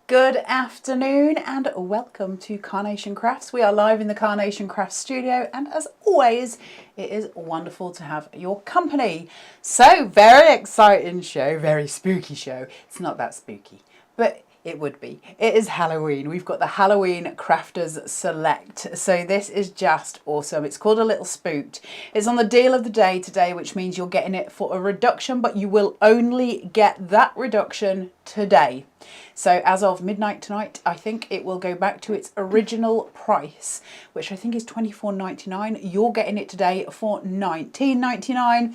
Good afternoon and welcome to Carnation Crafts. We are live in the Carnation Crafts studio and as always it is wonderful to have your company. So very exciting show, very spooky show. It's not that spooky, but it would be. It is Halloween. We've got the Halloween Crafters Select. So this is just awesome. It's called a little Spooked. It's on the deal of the day today, which means you're getting it for a reduction, but you will only get that reduction today. So as of midnight tonight, I think it will go back to its original price, which I think is $24.99. You're getting it today for $19.99.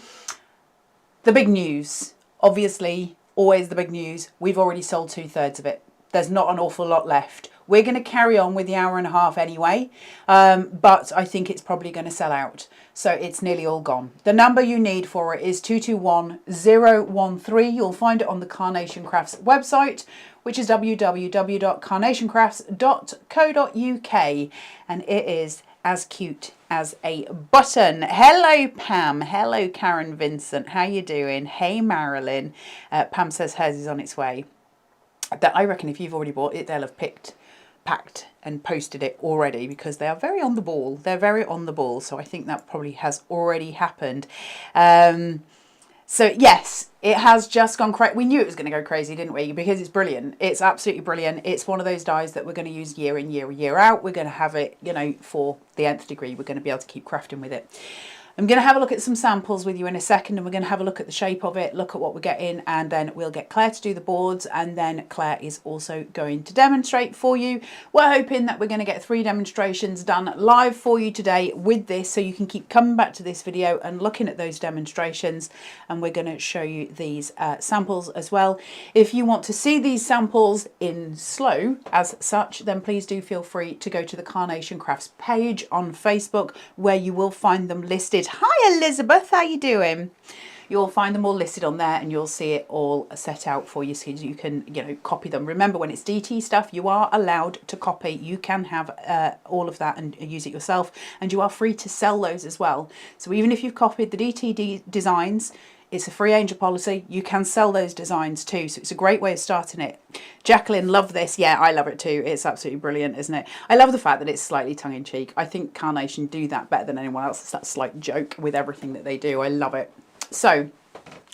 The big news, obviously, always the big news, we've already sold 2/3 of it. There's not an awful lot left. We're going to carry on with the hour and a half anyway, but I think it's probably going to sell out. So it's nearly all gone. The number you need for it is 221013. You'll find it on the Carnation Crafts website, which is www.carnationcrafts.co.uk, and it is as cute as a button. Hello Pam, hello Karen Vincent, how you doing? Hey Marilyn. Pam says hers is on its way. That I reckon if you've already bought it, they'll have packed and posted it already because they are very on the ball. They're very on the ball, so I think that probably has already happened. So yes, it has just gone crazy. We knew it was going to go crazy, didn't we? Because it's brilliant. It's absolutely brilliant. It's one of those dies that we're going to use year in, year out. We're going to have it, you know, for the nth degree. We're going to be able to keep crafting with it. I'm going to have a look at some samples with you in a second, and we're going to have a look at the shape of it, look at what we're getting, and then we'll get Claire to do the boards, and then Claire is also going to demonstrate for you. We're hoping that we're going to get 3 demonstrations done live for you today with this, so you can keep coming back to this video and looking at those demonstrations, and we're going to show you these samples as well. If you want to see these samples in slow as such, then please do feel free to go to the Carnation Crafts page on Facebook, where you will find them listed. Hi Elizabeth, how you doing? You'll find them all listed on there and you'll see it all set out for you so you can, you know, copy them. Remember, when it's DT stuff, you are allowed to copy. You can have all of that and use it yourself, and you are free to sell those as well. So even if you've copied the DT designs, it's a free angel policy. You can sell those designs too. So it's a great way of starting it. Jacqueline, love this. Yeah, I love it too. It's absolutely brilliant, isn't it? I love the fact that it's slightly tongue-in-cheek. I think Carnation do that better than anyone else. It's that slight joke with everything that they do. I love it. So,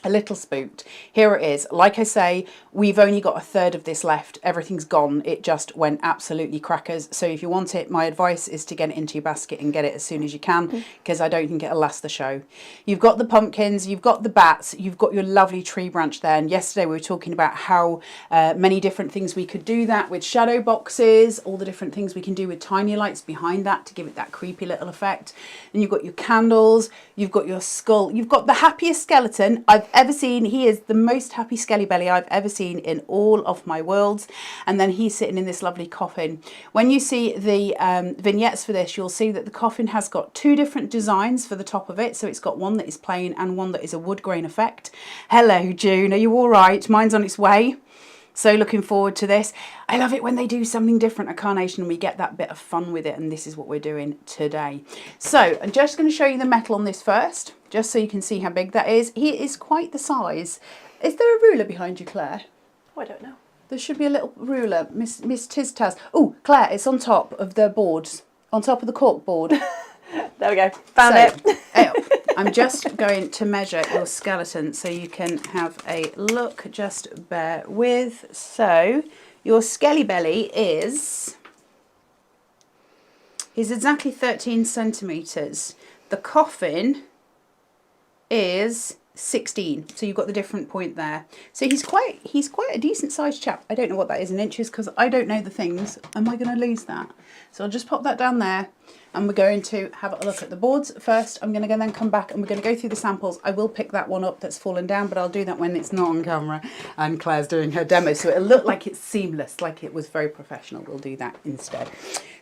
a little Spooked. Here it is. Like I say, we've only got 1/3 of this left. Everything's gone. It just went absolutely crackers. So if you want it, my advice is to get it into your basket and get it as soon as you can, because I don't think it'll last the show. You've got the pumpkins, you've got the bats, you've got your lovely tree branch there. And yesterday we were talking about how many different things we could do that with shadow boxes, all the different things we can do with tiny lights behind that to give it that creepy little effect. And you've got your candles, you've got your skull, you've got the happiest skeleton I've ever seen. He is the most happy skelly belly I've ever seen in all of my worlds, and then he's sitting in this lovely coffin. When you see the vignettes for this, you'll see that the coffin has got 2 different designs for the top of it. So it's got one that is plain and one that is a wood grain effect. Hello June, are you all right? Mine's on its way. So looking forward to this. I love it when they do something different at Carnation and we get that bit of fun with it, and this is what we're doing today. So I'm just going to show you the metal on this first, just so you can see how big that is. He is quite the size. Is there a ruler behind you, Claire? Oh, I don't know. There should be a little ruler, Miss Tiztaz. Oh, Claire, it's on top of the boards, on top of the cork board. There we go, found it. I'm just going to measure your skeleton so you can have a look, just bear with. So your skelly belly is exactly 13 centimetres. The coffin is 16, so you've got the different point there. So he's quite a decent sized chap. I don't know what that is in inches because I don't know the things. Am I going to lose that? So I'll just pop that down there, and we're going to have a look at the boards first. I'm going to then come back and we're going to go through the samples. I will pick that one up that's fallen down, but I'll do that when it's not on camera and Claire's doing her demo, so it'll look like it's seamless, like it was very professional. We'll do that instead.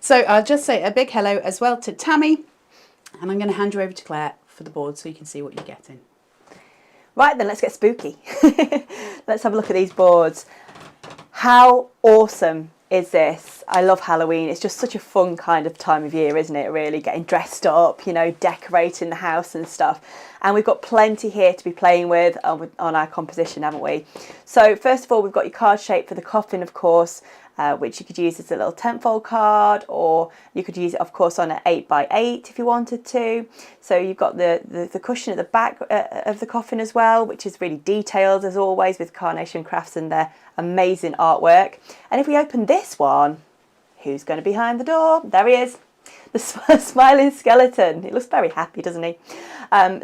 So I'll just say a big hello as well to Tammy, and I'm going to hand you over to Claire for the board so you can see what you're getting. Right then, let's get spooky. Let's have a look at these boards. How awesome is this? I love Halloween. It's just such a fun kind of time of year, isn't it? Really getting dressed up, you know, decorating the house and stuff. And we've got plenty here to be playing with on our composition, haven't we? So first of all, we've got your card shape for the coffin, of course. which you could use as a little tentfold card, or you could use it, of course, on an 8x8 if you wanted to. So you've got the cushion at the back of the coffin as well, which is really detailed as always with Carnation Crafts and their amazing artwork. And if we open this one, who's going to be behind the door? There he is. The smiling skeleton. He looks very happy, doesn't he?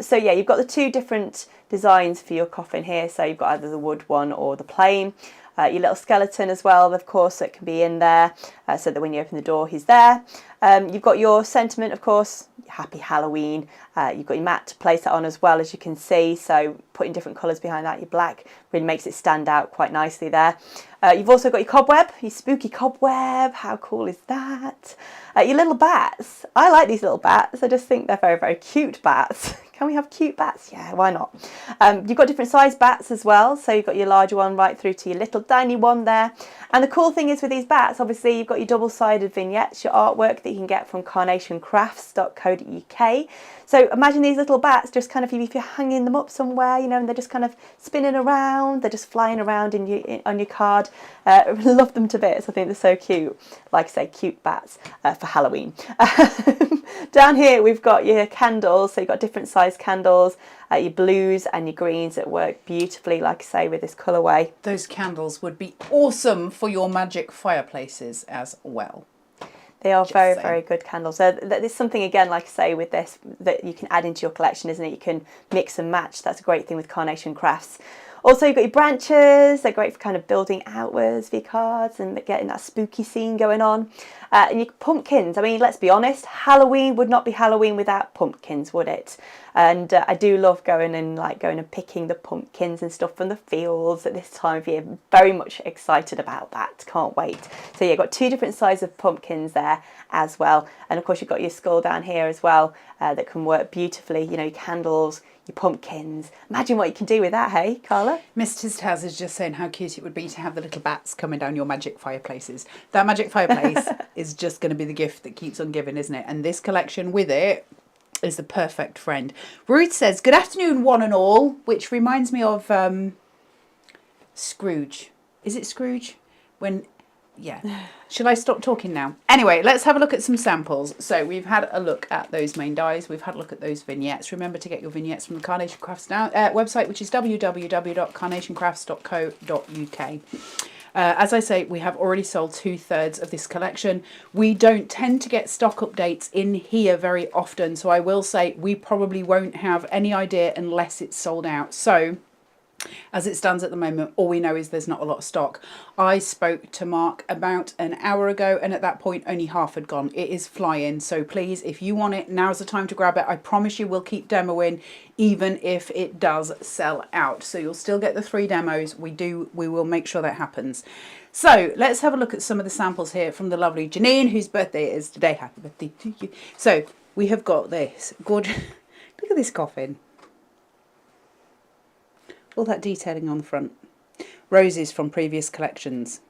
So yeah, you've got the two different designs for your coffin here. So you've got either the wood one or the plain. Your little skeleton as well, of course, that can be in there, so that when you open the door, he's there. You've got your sentiment, of course, happy Halloween. You've got your mat to place that on as well, as you can see. So putting different colours behind that, your black really makes it stand out quite nicely there. You've also got your cobweb, your spooky cobweb. How cool is that? Your little bats. I like these little bats. I just think they're very, very cute bats. Can we have cute bats? Yeah, why not? You've got different size bats as well. So you've got your larger one right through to your little tiny one there. And the cool thing is with these bats, obviously you've got your double-sided vignettes, your artwork that you can get from carnationcrafts.co.uk. So imagine these little bats just kind of, if you're hanging them up somewhere, you know, and they're just kind of spinning around, they're just flying around on your card. Love them to bits. I think they're so cute. Like I say, cute bats for Halloween. Down here we've got your candles. So you've got different size candles, your blues and your greens that work beautifully, like I say, with this colourway. Those candles would be awesome for your magic fireplaces as well. They are very, very good candles. So there's something, again, like I say, with this that you can add into your collection, isn't it? You can mix and match. That's a great thing with Carnation Crafts. Also, you've got your branches. They're great for kind of building outwards for your cards and getting that spooky scene going on. And your pumpkins. I mean, let's be honest, Halloween would not be Halloween without pumpkins, would it? And I do love going and picking the pumpkins and stuff from the fields at this time of year. Very much excited about that. Can't wait. So yeah, you've got two different sizes of pumpkins there as well. And of course, you've got your skull down here as well that can work beautifully. You know, your candles, your pumpkins. Imagine what you can do with that, hey, Carla? Mrs. Taz is just saying how cute it would be to have the little bats coming down your magic fireplaces. That magic fireplace is just going to be the gift that keeps on giving, isn't it? And this collection with it is the perfect friend. Ruth says, good afternoon, one and all, which reminds me of Scrooge. Is it Scrooge? Yeah. Shall I stop talking now? Anyway, let's have a look at some samples. So we've had a look at those main dies. We've had a look at those vignettes. Remember to get your vignettes from the Carnation Crafts website, which is www.carnationcrafts.co.uk. As I say, we have already sold 2/3 of this collection. We don't tend to get stock updates in here very often. So I will say we probably won't have any idea unless it's sold out. So as it stands at the moment, all we know is there's not a lot of stock. I spoke to Mark about an hour ago, and at that point only half had gone. It is flying, so please, if you want it, now's the time to grab it. I promise you we'll keep demoing even if it does sell out. So you'll still get the 3 demos. We will make sure that happens. So let's have a look at some of the samples here from the lovely Janine, whose birthday it is today. Happy birthday to you. So we have got this gorgeous, look at this coffin. All that detailing on the front. Roses from previous collections.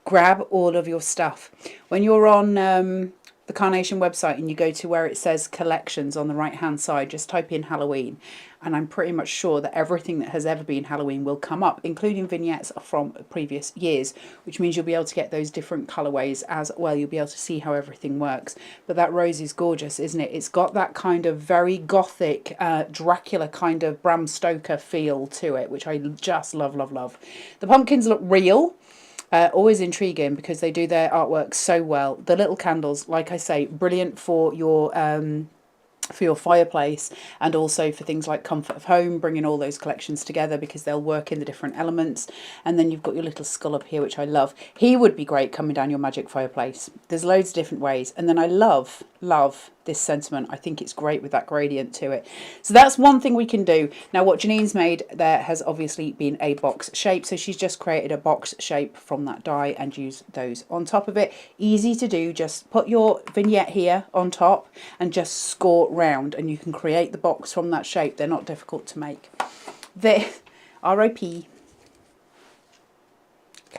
Grab all of your stuff. When you're on the Carnation website and you go to where it says collections on the right hand side, just type in Halloween, and I'm pretty much sure that everything that has ever been Halloween will come up, including vignettes from previous years, which means you'll be able to get those different colourways as well. You'll be able to see how everything works. But that rose is gorgeous, isn't it? It's got that kind of very gothic Dracula kind of Bram Stoker feel to it, which I just love, love, love. The pumpkins look real. Always intriguing because they do their artwork so well. The little candles, like I say, brilliant for your fireplace, and also for things like comfort of home, bringing all those collections together because they'll work in the different elements. And then you've got your little skull up here, which I love. He would be great coming down your magic fireplace. There's loads of different ways. And then I love this sentiment. I think it's great with that gradient to it. So that's one thing we can do. Now what Janine's made there has obviously been a box shape. So she's just created a box shape from that die and used those on top of it. Easy to do. Just put your vignette here on top and just score round, and you can create the box from that shape. They're not difficult to make. The R.I.P.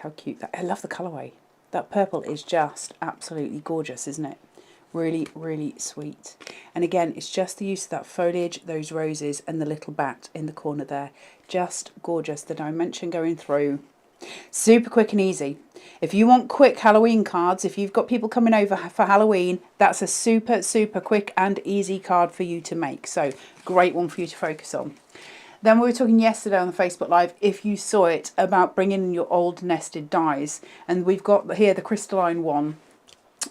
How cute that! I love the colourway. That purple is just absolutely gorgeous, isn't it? Really, really sweet. And again, it's just the use of that foliage, those roses, and the little bat in the corner there. Just gorgeous. The dimension going through. Super quick and easy. If you want quick Halloween cards, if you've got people coming over for Halloween, that's a super, super quick and easy card for you to make. So great one for you to focus on. Then we were talking yesterday on the Facebook Live, if you saw it, about bringing in your old nested dies. And we've got here the crystalline one.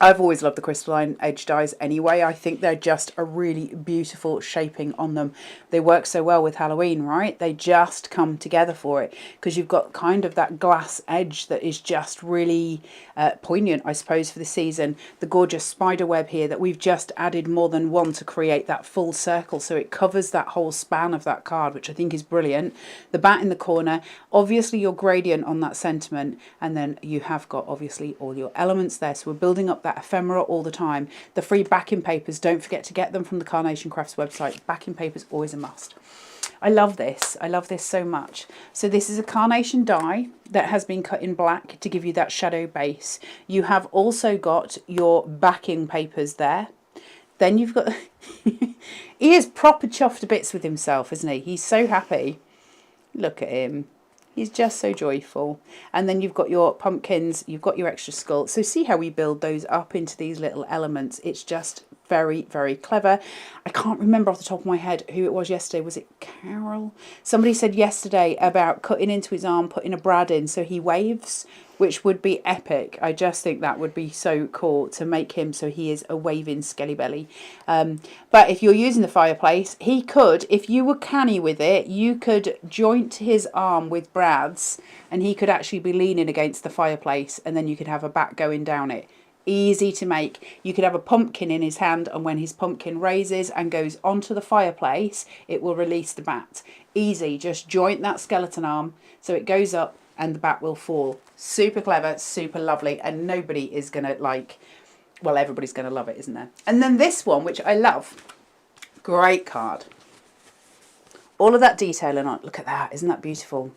I've always loved the crystalline edge dies anyway. I think they're just a really beautiful shaping on them. They work so well with Halloween, right? They just come together for it because you've got kind of that glass edge that is just really poignant, I suppose, for the season. The gorgeous spider web here that we've just added more than one to create that full circle, so it covers that whole span of that card, which I think is brilliant. The bat in the corner, obviously your gradient on that sentiment, and then you have got obviously all your elements there. So we're building up that ephemera all the time. The free backing papers, don't forget to get them from the Carnation Crafts website. Backing papers always a must. I love this. I love this so much. So this is a carnation die that has been cut in black to give you that shadow base. You have also got your backing papers there. Then you've got... He is proper chuffed to bits with himself, isn't he? He's so happy. Look at him. He's just so joyful. And then you've got your pumpkins, you've got your extra skull. So see how we build those up into these little elements. It's just very, very clever. I can't remember off the top of my head who it was yesterday. Was it Carol? Somebody said yesterday about cutting into his arm, putting a brad in so he waves, which would be epic. I just think that would be so cool to make him so he is a waving skelly belly. But if you're using the fireplace, he could, if you were canny with it, you could joint his arm with brads and he could actually be leaning against the fireplace and then you could have a bat going down it. Easy to make. You could have a pumpkin in his hand and when his pumpkin raises and goes onto the fireplace, it will release the bat. Easy, just joint that skeleton arm so it goes up and the bat will fall. Super clever, super lovely, and nobody is going to like, well, everybody's going to love it, isn't there? And then this one, which I love, great card. All of that detailing on it, look at that, isn't that beautiful?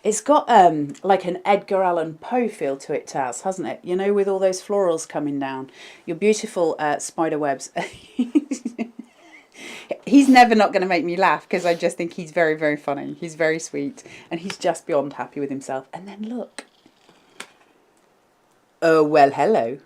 It's got like an Edgar Allan Poe feel to it, Taz, hasn't it? You know, with all those florals coming down. Your beautiful spider webs. He's never not going to make me laugh because I just think he's very, very funny. He's very sweet and he's just beyond happy with himself. And then look. Oh, well, hello.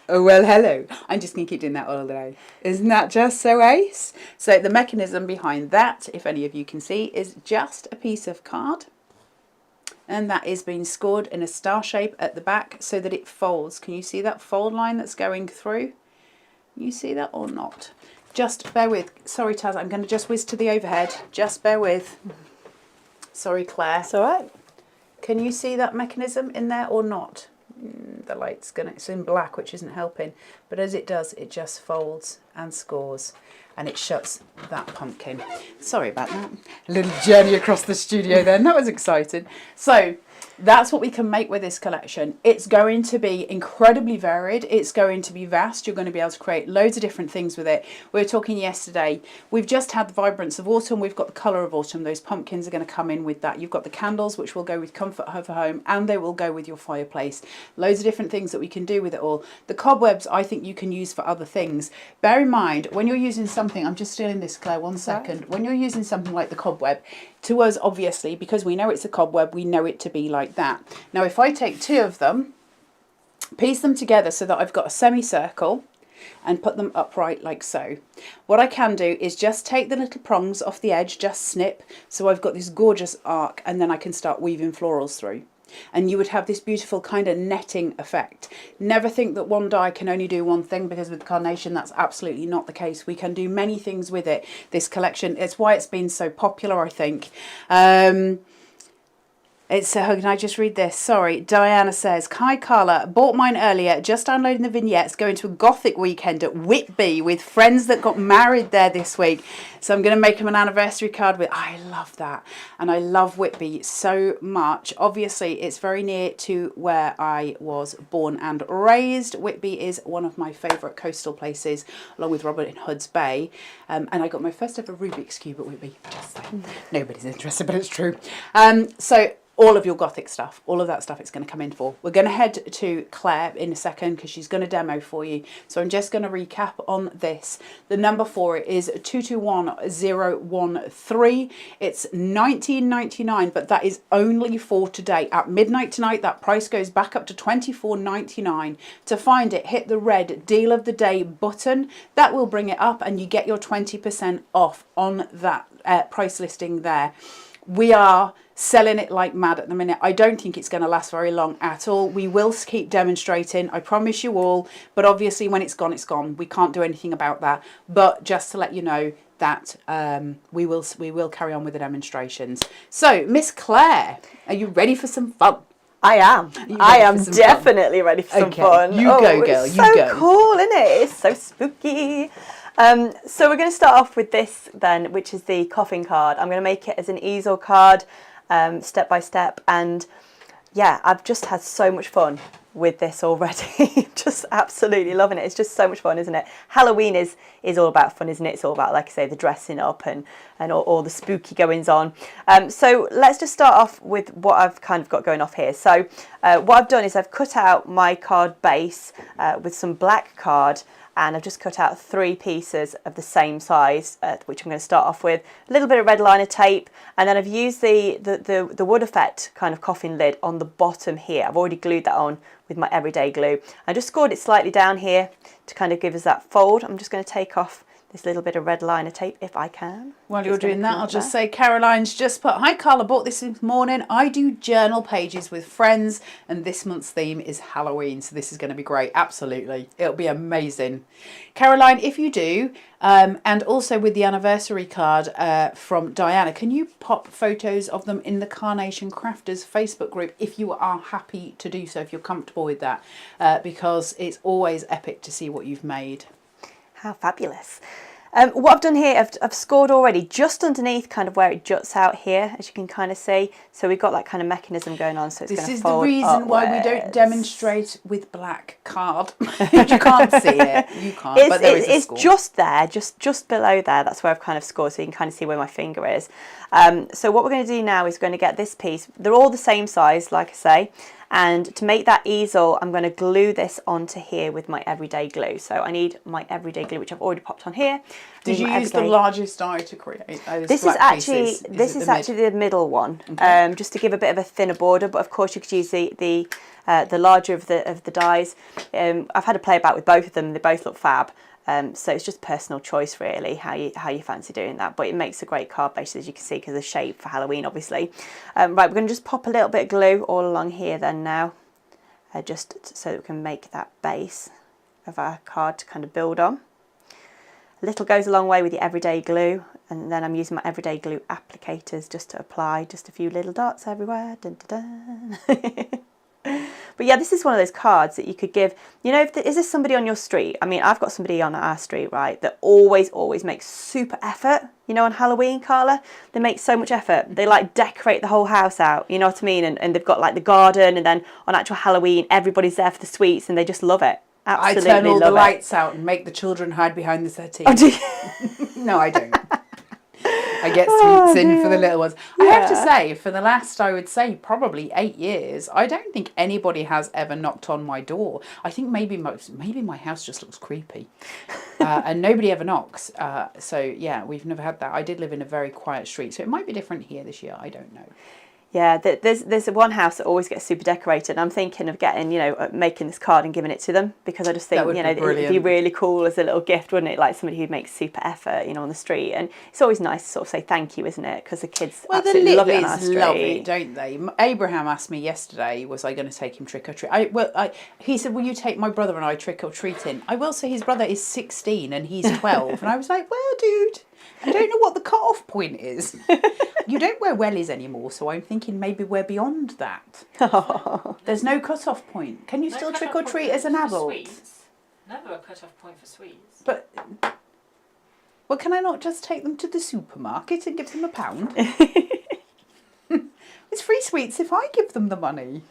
Oh, well, hello. I'm just going to keep doing that all day. Isn't that just so ace? So the mechanism behind that, if any of you can see, is just a piece of card. And that is being scored in a star shape at the back so that it folds. Can you see that fold line that's going through? You see that or not? Just bear with. Sorry, Taz, I'm going to just whiz to the overhead. Just bear with. Sorry, Claire. It's all right. Can you see that mechanism in there or not? The light's it's in black, which isn't helping, but as it does, it just folds and scores and it shuts that pumpkin. Sorry about that. A little journey across the studio then. That was exciting. So that's what we can make with this collection. It's going to be incredibly varied. It's going to be vast. You're going to be able to create loads of different things with it. We were talking yesterday. We've just had the vibrance of autumn. We've got the colour of autumn. Those pumpkins are going to come in with that. You've got the candles, which will go with comfort for home, and they will go with your fireplace. Loads of different things that we can do with it all. The cobwebs, I think you can use for other things. Bear in mind, when you're using something, I'm just stealing this, Claire, one second. When you're using something like the cobweb, to us, obviously, because we know it's a cobweb, we know it to be like that. Now, if I take two of them, piece them together so that I've got a semicircle and put them upright like so. What I can do is just take the little prongs off the edge, just snip, so I've got this gorgeous arc, and then I can start weaving florals through. And you would have this beautiful kind of netting effect. Never think that one die can only do one thing, because with Carnation that's absolutely not the case. We can do many things with it, this collection. It's why it's been so popular, I think. Can I just read this? Sorry. Diana says, hi Carla, bought mine earlier, just downloading the vignettes, going to a gothic weekend at Whitby with friends that got married there this week. So I'm going to make them an anniversary card with, I love that. And I love Whitby so much. Obviously, it's very near to where I was born and raised. Whitby is one of my favourite coastal places, along with Robin Hood's Bay. And I got my first ever Rubik's Cube at Whitby. Just saying. Nobody's interested, but it's true. So all of your gothic stuff, all of that stuff it's going to come in for. We're going to head to Claire in a second because she's going to demo for you. So I'm just going to recap on this. The number for it is 221013. It's $19.99, but that is only for today. At midnight tonight, that price goes back up to $24.99. To find it, hit the red deal of the day button. That will bring it up and you get your 20% off on that price listing there. We are selling it like mad at the minute. I don't think it's going to last very long at all. We will keep demonstrating, I promise you all, but obviously when it's gone, it's gone. We can't do anything about that. But just to let you know that we will carry on with the demonstrations. So, Miss Claire, are you ready for some fun? I am. I am definitely ready for some fun. You go, girl. It's you so go. Cool, isn't it? It's so spooky. So we're going to start off with this then, which is the coffin card. I'm going to make it as an easel card, step by step. And yeah, I've just had so much fun with this already. Just absolutely loving it. It's just so much fun, isn't it? Halloween is all about fun, isn't it? It's all about, like I say, the dressing up and all the spooky goings on. So let's just start off with what I've kind of got going off here. So what I've done is I've cut out my card base with some black card, and I've just cut out 3 pieces of the same size, which I'm going to start off with. A little bit of red liner tape, and then I've used the wood effect kind of coffin lid on the bottom here. I've already glued that on with my everyday glue. I just scored it slightly down here to kind of give us that fold. I'm just going to take off this little bit of red liner tape if I can. While you're doing that, I'll just say Caroline's just put, hi Carla, bought this morning. I do journal pages with friends and this month's theme is Halloween. So this is going to be great. Absolutely. It'll be amazing. Caroline, if you do, and also with the anniversary card from Diana, can you pop photos of them in the Carnation Crafters Facebook group if you are happy to do so, if you're comfortable with that, because it's always epic to see what you've made. How fabulous. What I've done here, I've scored already just underneath kind of where it juts out here, as you can kind of see. So we've got that kind of mechanism going on. So it's this is the reason why we don't demonstrate with black card. You can't see it. You can't. But there is a score. It's just there, just below there. That's where I've kind of scored, so you can kind of see where my finger is. So what we're going to do now is we're going to get this piece. They're all the same size, like I say. And to make that easel, I'm going to glue this onto here with my everyday glue. So I need my everyday glue, which I've already popped on here. Did you use the largest die to create those this black is actually the middle one, okay. Just to give a bit of a thinner border. But of course, you could use the larger of the dies. I've had a play about with both of them. They both look fab. So it's just personal choice really how you fancy doing that, but it makes a great card base, as you can see, because of the shape for Halloween obviously. Right, we're going to just pop a little bit of glue all along here then now, just so that we can make that base of our card to kind of build on. A little goes a long way with your everyday glue, and then I'm using my everyday glue applicators just to apply just a few little dots everywhere. Dun, dun, dun. But yeah, this is one of those cards that you could give, you know, is there somebody on your street? I mean, I've got somebody on our street, right, that always makes super effort, you know, on Halloween, Carla. They make so much effort. They like decorate the whole house out, you know what I mean? And they've got like the garden, and then on actual Halloween, everybody's there for the sweets and they just love it. Absolutely I turn all the love lights out and make the children hide behind the settee. Oh, do you? No, I don't. I get sweets in for the little ones. Yeah. I have to say, for the last, I would say, probably 8 years, I don't think anybody has ever knocked on my door. I think maybe my house just looks creepy, and nobody ever knocks. So yeah, we've never had that. I did live in a very quiet street, so it might be different here this year. I don't know. Yeah, there's one house that always gets super decorated, and I'm thinking of getting, you know, making this card and giving it to them, because I just think, you know, it'd be really cool as a little gift, wouldn't it? Like somebody who makes super effort, you know, on the street. And it's always nice to sort of say thank you, isn't it? Because the kids absolutely love it on our street. Love it, don't they? Abraham asked me yesterday, was I going to take him trick or treat? He said, will you take my brother and I trick or treating? I will say his brother is 16 and he's 12, and I was like, well, dude, I don't know what the cut-off point is. You don't wear wellies anymore, so I'm thinking maybe we're beyond that. Oh. There's no cut-off point. Can you still trick or treat as an adult? Sweets. Never a cut-off point for sweets. But, well, can I not just take them to the supermarket and give them £1? It's free sweets if I give them the money.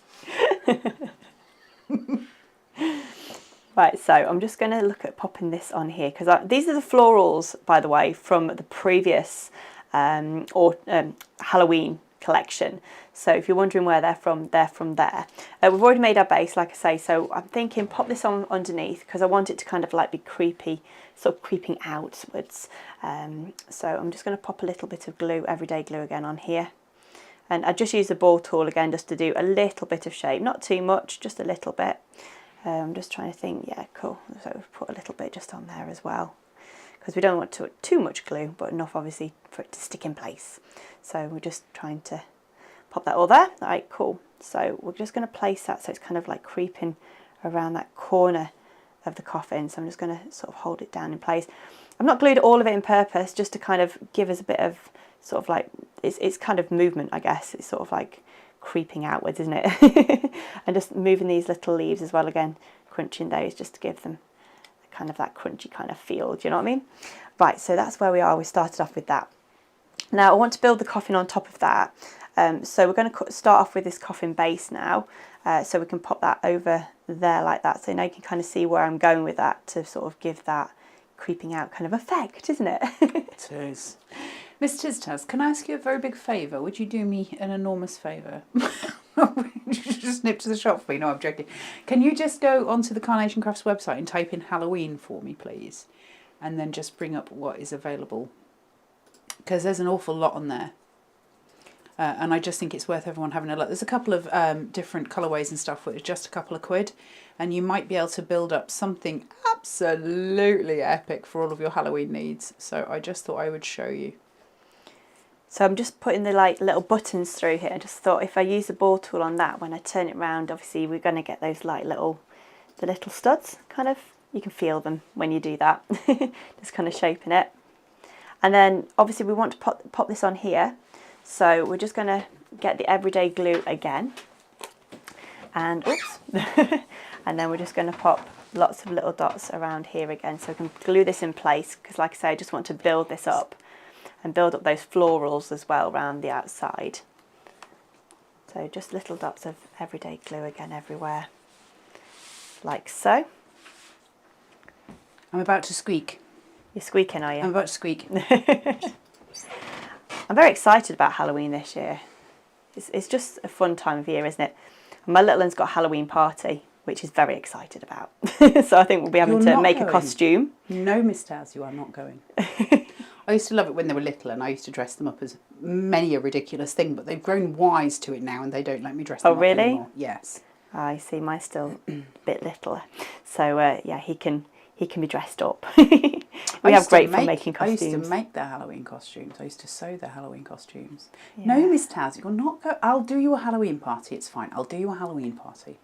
Right, so I'm just going to look at popping this on here, because these are the florals, by the way, from the previous Halloween collection. So if you're wondering where they're from there. We've already made our base, like I say, so I'm thinking pop this on underneath because I want it to kind of like be creepy, sort of creeping outwards. So I'm just going to pop a little bit of glue, everyday glue again on here. And I just use the ball tool again just to do a little bit of shape, not too much, just a little bit. I'm just trying to think, yeah, cool. So we've put a little bit just on there as well, because we don't want too much glue, but enough obviously for it to stick in place. So we're just trying to pop that all there. All right, cool. So we're just going to place that so it's kind of like creeping around that corner of the coffin. So I'm just going to sort of hold it down in place. I've not glued all of it in purpose, just to kind of give us a bit of sort of like, it's kind of movement, I guess. It's sort of like creeping outwards, isn't it? And just moving these little leaves as well, again, crunching those just to give them kind of that crunchy kind of feel, do you know what I mean? Right, so that's where we are. We started off with that. Now I want to build the coffin on top of that. So we're going to start off with this coffin base now. So we can pop that over there like that. So now you can kind of see where I'm going with that to sort of give that creeping out kind of effect, isn't it? It is. Miss Tiztaz, can I ask you a very big favour? Would you do me an enormous favour? Just nip to the shop for me. No, I'm joking. Can you just go onto the Carnation Crafts website and type in Halloween for me, please? And then just bring up what is available. Because there's an awful lot on there. And I just think it's worth everyone having a look. There's a couple of different colourways and stuff which are just a couple of quid. And you might be able to build up something absolutely epic for all of your Halloween needs. So I just thought I would show you. So I'm just putting the like little buttons through here. I just thought if I use the ball tool on that, when I turn it round, obviously we're going to get those like the little studs kind of. You can feel them when you do that. Just kind of shaping it. And then obviously we want to pop this on here. So we're just going to get the everyday glue again. And oops. And then we're just going to pop lots of little dots around here again so we can glue this in place, because like I say, I just want to build this up and build up those florals as well around the outside. So just little dots of everyday glue again everywhere, like so. I'm about to squeak. You're squeaking, are you? I'm about to squeak. I'm very excited about Halloween this year. It's just a fun time of year, isn't it? And my little one's got a Halloween party, which he's very excited about. So I think we'll be having to make a costume. No, Miss Taz, you are not going. I used to love it when they were little, and I used to dress them up as many a ridiculous thing, but they've grown wise to it now and they don't let me dress them up anymore. Yes. I see, mine's still a bit littler. So yeah, he can be dressed up. We have great fun making costumes. I used to make their Halloween costumes. I used to sew their Halloween costumes. Yeah. No, Miss Taz, you're not go. I'll do you a Halloween party. It's fine. I'll do you a Halloween party.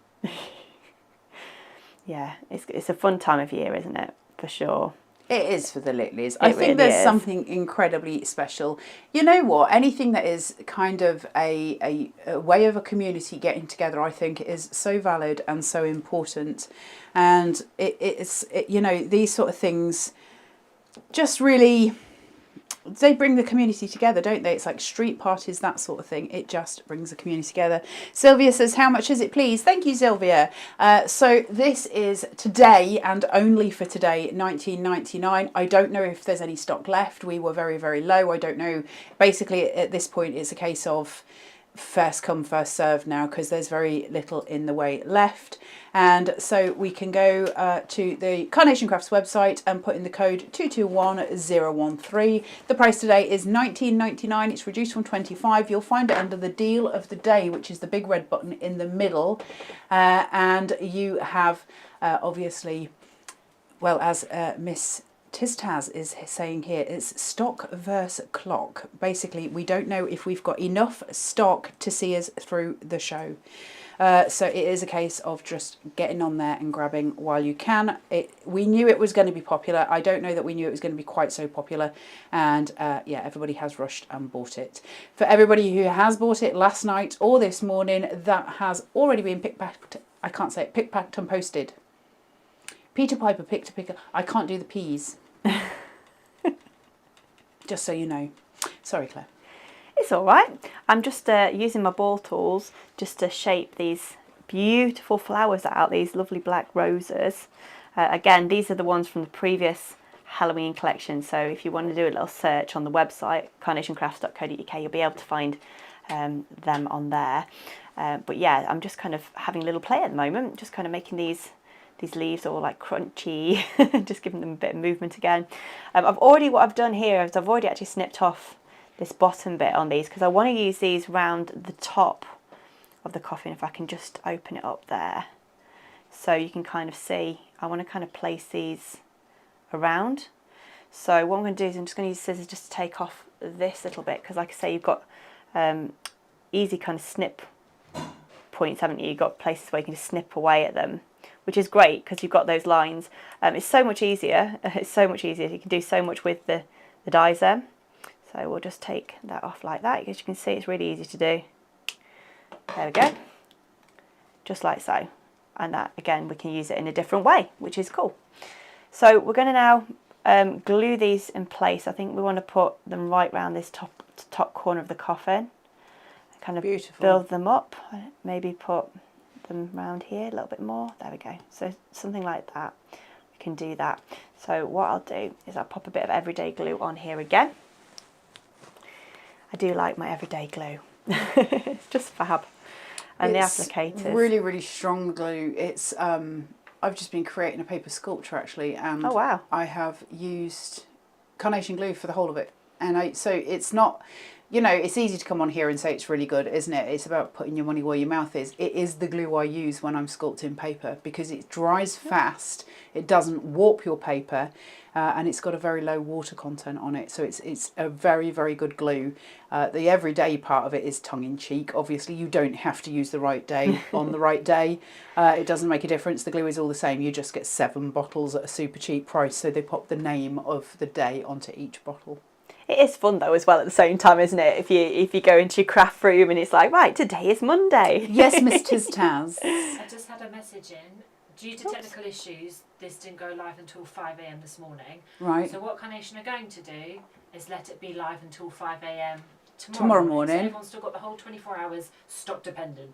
Yeah, it's a fun time of year, isn't it? For sure. It is for the Littleys. I think there's something incredibly special. You know what? Anything that is kind of a way of a community getting together, I think, is so valid and so important. And it's you know, these sort of things just really, they bring the community together, don't they? It's like street parties, that sort of thing. It just brings the community together. Sylvia says, how much is it, please? Thank you, Sylvia. So this is today and only for today, $19.99. I don't know if there's any stock left. We were very, very low. I don't know. Basically, at this point, it's a case of first come, first served now, because there's very little in the way left. And so we can go to the Carnation Crafts website and put in the code 221013. The price today is $19.99. It's reduced from $25. You'll find it under the deal of the day, which is the big red button in the middle. And you have obviously, well, as Miss Tiztaz is saying here, it's stock versus clock. Basically, we don't know if we've got enough stock to see us through the show. So it is a case of just getting on there and grabbing while you can. We knew it was going to be popular. I don't know that we knew it was going to be quite so popular. And yeah, everybody has rushed and bought it. For everybody who has bought it last night or this morning, that has already been picked, I can't say it, picked, packed and posted. Peter Piper picked a picker. I can't do the P's. Just so you know. Sorry, Claire. It's all right. I'm just using my ball tools just to shape these beautiful flowers out, these lovely black roses. Again, these are the ones from the previous Halloween collection. So if you want to do a little search on the website, carnationcrafts.co.uk, you'll be able to find them on there. But yeah, I'm just kind of having a little play at the moment, just kind of making these leaves all like crunchy, just giving them a bit of movement again. What I've done here is I've already actually snipped off this bottom bit on these because I want to use these round the top of the coffin. If I can just open it up there, so you can kind of see, I want to kind of place these around. So what I'm going to do is I'm just going to use scissors just to take off this little bit, because like I say, you've got easy kind of snip points, haven't you? You've got places where you can just snip away at them, which is great because you've got those lines. It's so much easier. It's so much easier. You can do so much with the dies there. So we'll just take that off like that. As you can see, it's really easy to do. There we go. Just like so. And that, again, we can use it in a different way, which is cool. So we're going to now glue these in place. I think we want to put them right round this top corner of the coffin. Kind of beautiful. Build them up. Maybe put them round here a little bit more. There we go. So something like that. We can do that. So what I'll do is I'll pop a bit of everyday glue on here again. I do like my everyday glue. It's just fab. And it's the applicators. Really, really strong glue. It's I've just been creating a paper sculpture actually, and oh wow. I have used Carnation glue for the whole of it. And so it's not, you know, it's easy to come on here and say it's really good, isn't it? It's about putting your money where your mouth is. It is the glue I use when I'm sculpting paper because it dries fast, it doesn't warp your paper, and it's got a very low water content on it. So it's a very, very good glue. The everyday part of it is tongue-in-cheek. Obviously, you don't have to use the right day on the right day. It doesn't make a difference. The glue is all the same. You just get 7 bottles at a super cheap price. So they pop the name of the day onto each bottle. It is fun though as well at the same time, isn't it? If you go into your craft room and it's like, right, today is Monday. Yes, Miss Taz. I just had a message in. Due to technical issues, this didn't go live until 5 a.m. this morning. Right. So what Carnation are going to do is let it be live until 5 a.m. tomorrow morning. So everyone's still got the whole 24 hours stock dependent.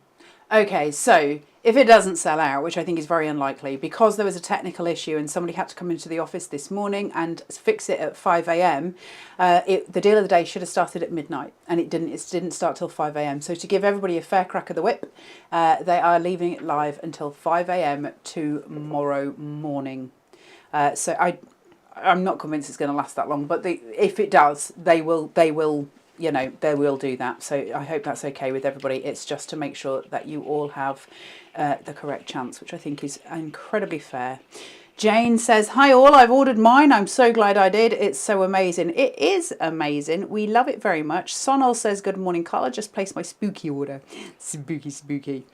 Okay, so if it doesn't sell out, which I think is very unlikely, because there was a technical issue and somebody had to come into the office this morning and fix it at 5 a.m, the deal of the day should have started at midnight, and it didn't start till 5 a.m. So to give everybody a fair crack of the whip, they are leaving it live until 5 a.m. tomorrow morning. So I'm not convinced it's going to last that long, but if it does, they will. You know, they will do that. So I hope that's okay with everybody. It's just to make sure that you all have the correct chance, which I think is incredibly fair. Jane says, hi all, I've ordered mine. I'm so glad I did. It's so amazing. It is amazing. We love it very much. Sonal says, good morning, Carla. Just placed my spooky order. Spooky, spooky.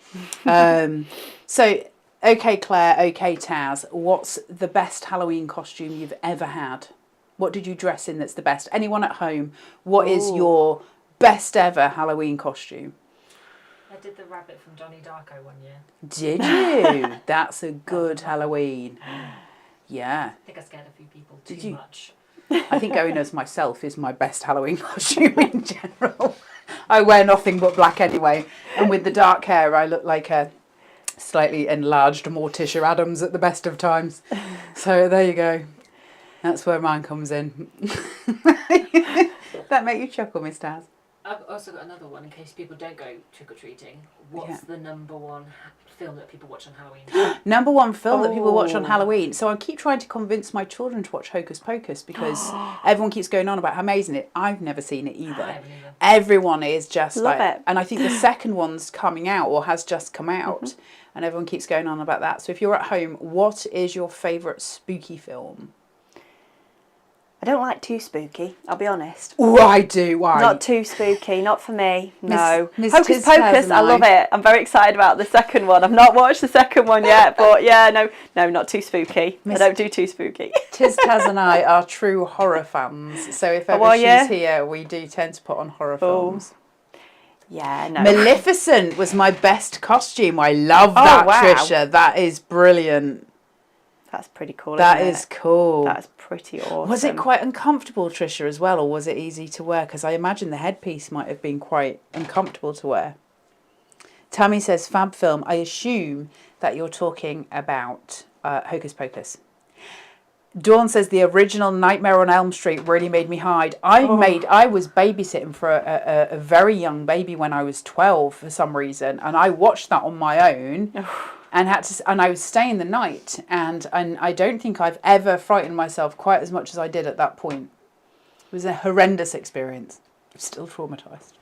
So, okay, Claire, okay, Taz, what's the best Halloween costume you've ever had? What did you dress in that's the best? Anyone at home, what is your best ever Halloween costume? I did the rabbit from Donnie Darko one year. Did you? That's a good Halloween. Yeah. I think I scared a few people too much. I think going as myself is my best Halloween costume in general. I wear nothing but black anyway. And with the dark hair, I look like a slightly enlarged Morticia Addams at the best of times. So there you go. That's where mine comes in. That make you chuckle, Miss Taz? I've also got another one in case people don't go trick-or-treating. What's the number one film that people watch on Halloween? Number one film that people watch on Halloween. So I keep trying to convince my children to watch Hocus Pocus because everyone keeps going on about how amazing it. I've never seen it either. I haven't either. Everyone is just Love like, it. and I think the second one's coming out or has just come out, and everyone keeps going on about that. So if you're at home, what is your favourite spooky film? I don't like too spooky, I'll be honest. Oh, I do. Why? Not too spooky, not for me, no. Miss Hocus Tiz Pocus, I love it. I'm very excited about the second one. I've not watched the second one yet, but yeah, no, not too spooky. I don't do too spooky. Tiz, Taz and I are true horror fans, so if ever she's here, we do tend to put on horror films. Yeah, no. Maleficent was my best costume. I love that, wow. Trisha. That is brilliant. That's pretty cool, That isn't is it? cool. That's pretty awesome. Was it quite uncomfortable, Trisha, as well, or was it easy to wear? Because I imagine the headpiece might have been quite uncomfortable to wear. Tammy says, fab film. I assume that you're talking about Hocus Pocus. Dawn says the original Nightmare on Elm Street really made me hide. I was babysitting for a very young baby when I was 12 for some reason, and I watched that on my own, and I was staying the night, and I don't think I've ever frightened myself quite as much as I did at that point. It was a horrendous experience. I'm still traumatized.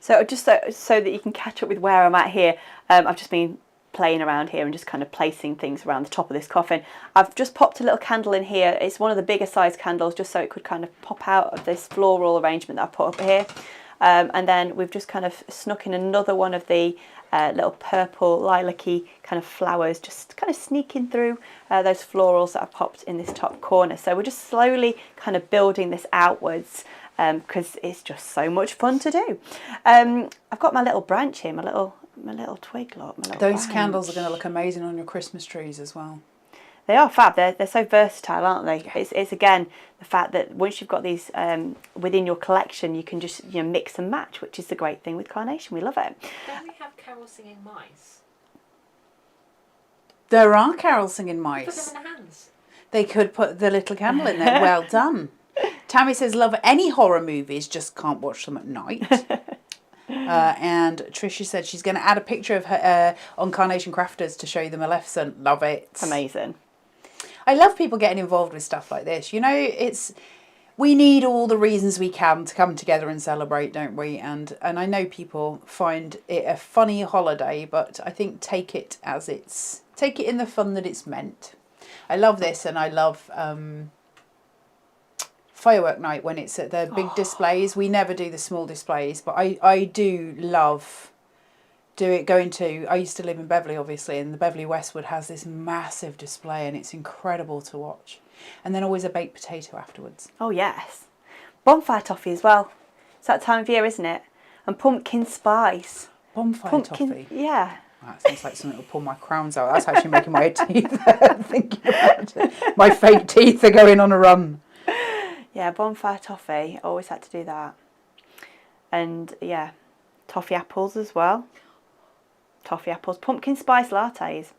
So just so that you can catch up with where I'm at here, I've just been playing around here and just kind of placing things around the top of this coffin. I've just popped a little candle in here. It's one of the bigger size candles, just so it could kind of pop out of this floral arrangement that I put up here. And then we've just kind of snuck in another one of the little purple lilac-y kind of flowers, just kind of sneaking through those florals that I popped in this top corner. So we're just slowly kind of building this outwards, because it's just so much fun to do. I've got my little branch here, my little twig, look, my little Those branch. candles are going to look amazing on your Christmas trees as well. They are fab. They're so versatile, aren't they? Yeah. It's again the fact that once you've got these within your collection, you can just mix and match, which is the great thing with Carnation. We love it. Don't we have carol singing mice? There are carol singing Put mice. them in the hands. They could put the little candle in there. Well done. Tammy says, love any horror movies, just can't watch them at night. And Tricia said she's going to add a picture of her on Carnation Crafters to show you the Maleficent. Love it. It's amazing. I love people getting involved with stuff like this. We need all the reasons we can to come together and celebrate, don't we? And I know people find it a funny holiday, but I think take it in the fun that it's meant. I love this, and I love firework night when it's at the big displays. We never do the small displays, but I do love I used to live in Beverley, obviously, and the Beverley Westwood has this massive display, and it's incredible to watch. And then always a baked potato afterwards. Oh yes, bonfire toffee as well. It's that time of year, isn't it? And pumpkin spice. Bonfire toffee. Yeah. That sounds like something that will pull my crowns out. That's actually making my teeth thinking about it. My fake teeth are going on a run. Yeah, bonfire toffee. Always had to do that. And yeah, toffee apples as well. Toffee apples. Pumpkin spice lattes.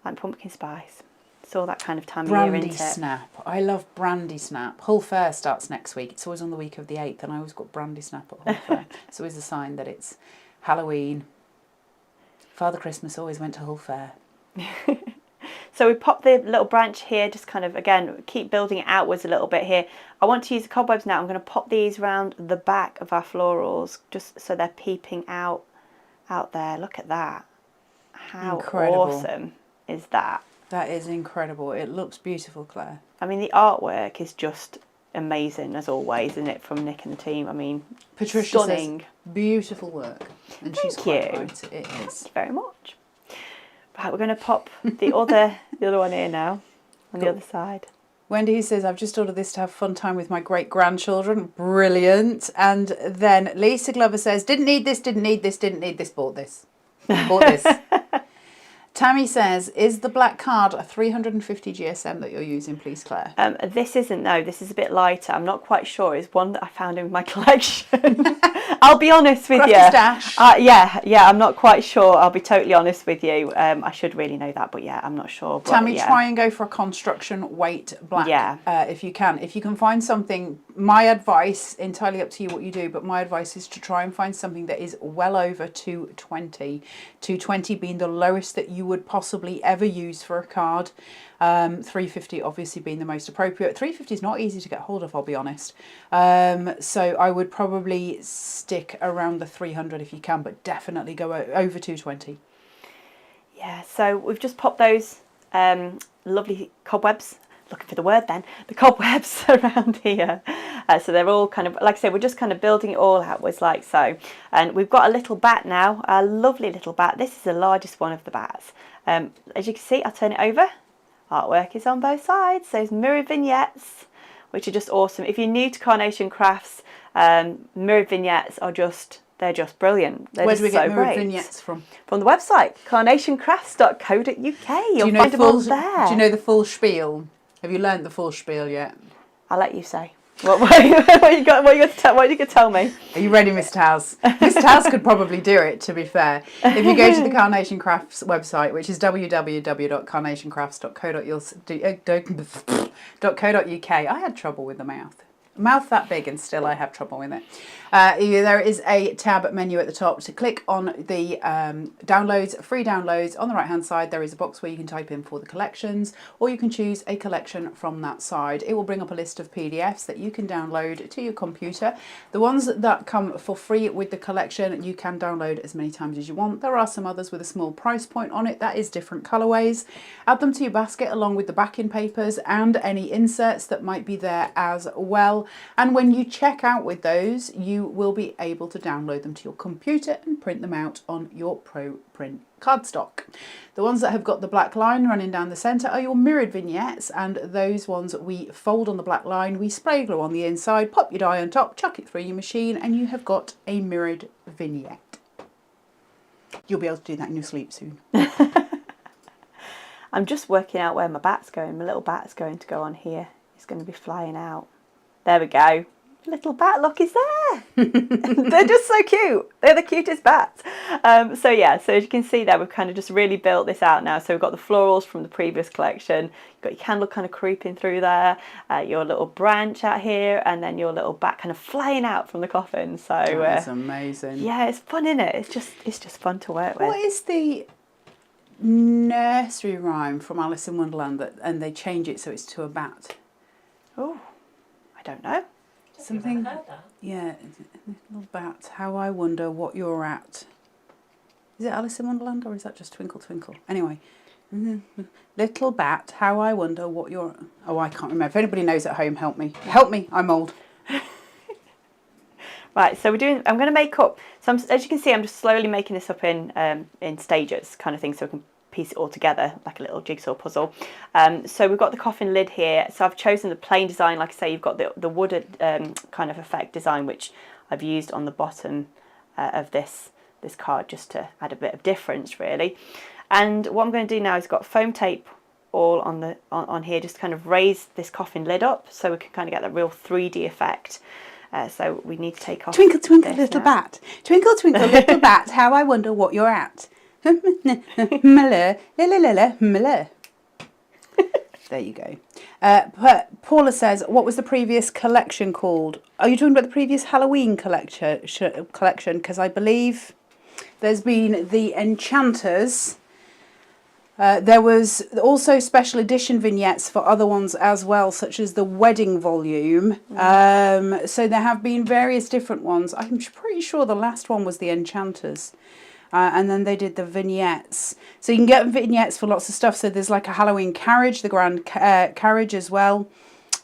Like pumpkin spice. It's all that kind of time of year, Brandy isn't it? snap. I love brandy snap. Hull Fair starts next week. It's always on the week of the 8th, and I always got brandy snap at Hull Fair. It's always a sign that it's Halloween. Father Christmas always went to Hull Fair. So we pop the little branch here, just kind of, again, keep building it outwards a little bit here. I want to use the cobwebs now. I'm going to pop these around the back of our florals, just so they're peeping out there. Look at that. How Incredible. Awesome is that? That is incredible. It looks beautiful, Claire. I mean, the artwork is just amazing, as always, isn't it, from Nick and the team? I mean, Patricia stunning. says, beautiful work. And she's quite right. It is. Thank you very much. Right, we're going to pop the other one here now, on the other side. Wendy says, I've just ordered this to have fun time with my great-grandchildren. Brilliant. And then Lisa Glover says, didn't need this, bought this. Bought this. Tammy says, is the black card a 350 GSM that you're using, please, Claire? This isn't, no. This is a bit lighter. I'm not quite sure. It's one that I found in my collection. I'll be honest with you. Stash. Yeah, I'm not quite sure. I'll be totally honest with you. I should really know that, but yeah, I'm not sure. But, Tammy, yeah. try and go for a construction weight black. Yeah. If you can. If you can find something, my advice, entirely up to you what you do, but my advice is to try and find something that is well over 220. 220 being the lowest that you would possibly ever use for a card. 350 obviously being the most appropriate. 350 is not easy to get hold of, I'll be honest. So I would probably stick around the 300 if you can, but definitely go over 220. Yeah, so we've just popped those lovely cobwebs. Looking for the word then. The cobwebs around here. So they're all kind of, like I said, we're just kind of building it all outwards like so. And we've got a little bat now, a lovely little bat. This is the largest one of the bats. As you can see, I'll turn it over. Artwork is on both sides. Those mirror vignettes, which are just awesome. If you're new to Carnation Crafts, mirror vignettes are they're just brilliant. They're Where just do we get so mirror great. vignettes from? From the website, carnationcrafts.co.uk. You'll find them all there. Do you know the full spiel? Have you learned the full spiel yet? I'll let you say. What you got? What you got to tell? What you could tell me? Are you ready, Mr. House? Mr. House could probably do it, to be fair. If you go to the Carnation Crafts website, which is www.carnationcrafts.co.uk. I had trouble with the mouth that big, and still I have trouble with it. There is a tab menu at the top to click on the downloads, free downloads. On the right hand side there is a box where you can type in for the collections, or you can choose a collection from that side. It will bring up a list of PDFs that you can download to your computer. The ones that come for free with the collection you can download as many times as you want. There are some others with a small price point on it, that is different colourways. Add them to your basket along with the backing papers and any inserts that might be there as well. And when you check out with those, you will be able to download them to your computer and print them out on your Pro Print cardstock. The ones that have got the black line running down the centre are your mirrored vignettes, and those ones we fold on the black line, we spray glue on the inside, pop your die on top, chuck it through your machine, and you have got a mirrored vignette. You'll be able to do that in your sleep soon. I'm just working out where my bat's going. My little bat's going to go on here. It's going to be flying out. There we go. Little bat, look, is there. They're just so cute. They're the cutest bats. So yeah, so as you can see there, we've kind of just really built this out now. So we've got the florals from the previous collection. You've got your candle kind of creeping through there, your little branch out here, and then your little bat kind of flying out from the coffin. So that's amazing. Yeah, it's fun, isn't it? It's just fun to work with. What is the nursery rhyme from Alice in Wonderland and they change it so it's to a bat? Oh, I don't know. Something, I've heard that. yeah, little bat, how I wonder what you're at. Is it Alice in Wonderland or is that just Twinkle Twinkle? Anyway, little bat, how I wonder what you're... Oh, I can't remember. If anybody knows at home, help me. Help me, I'm old. Right, so I'm going to make up, so as you can see, I'm just slowly making this up in stages kind of thing, so we can piece it all together like a little jigsaw puzzle. So we've got the coffin lid here. So I've chosen the plain design. Like I say, you've got the wooded kind of effect design, which I've used on the bottom of this card just to add a bit of difference, really. And what I'm going to do now is got foam tape all on here, just kind of raise this coffin lid up so we can kind of get that real 3D effect. So we need to take off. Twinkle, twinkle, little bat. Twinkle, twinkle, little bat. How I wonder what you're at. There you go. Paula says, what was the previous collection called? Are you talking about the previous Halloween collection? Because I believe there's been the Enchanters. There was also special edition vignettes for other ones as well, such as the wedding volume. So there have been various different ones. I'm pretty sure the last one was the Enchanters. And then they did the vignettes. So you can get vignettes for lots of stuff. So there's like a Halloween carriage, the grand carriage as well.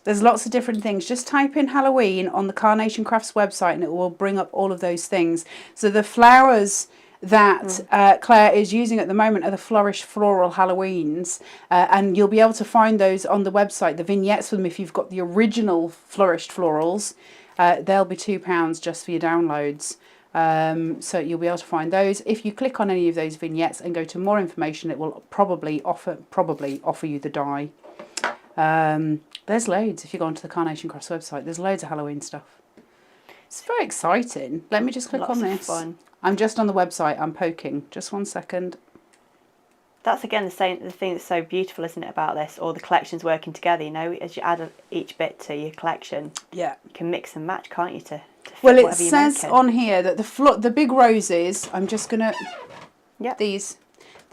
There's lots of different things. Just type in Halloween on the Carnation Crafts website and it will bring up all of those things. So the flowers that Claire is using at the moment are the Flourish Floral Halloweens. And you'll be able to find those on the website, the vignettes for them if you've got the original Flourished Florals. They'll be £2 just for your downloads. So you'll be able to find those. If you click on any of those vignettes and go to more information, it will probably offer you the die. There's loads. If you go onto the Carnation Crafts website, there's loads of Halloween stuff. It's very exciting. Let me just click on this. Fun. I'm just on the website. I'm poking. Just 1 second. That's again the thing that's so beautiful, isn't it, about this? All the collections working together. You know, as you add each bit to your collection, yeah, you can mix and match, can't you? Well, it says on here that the big roses, I'm just going to... Yeah. The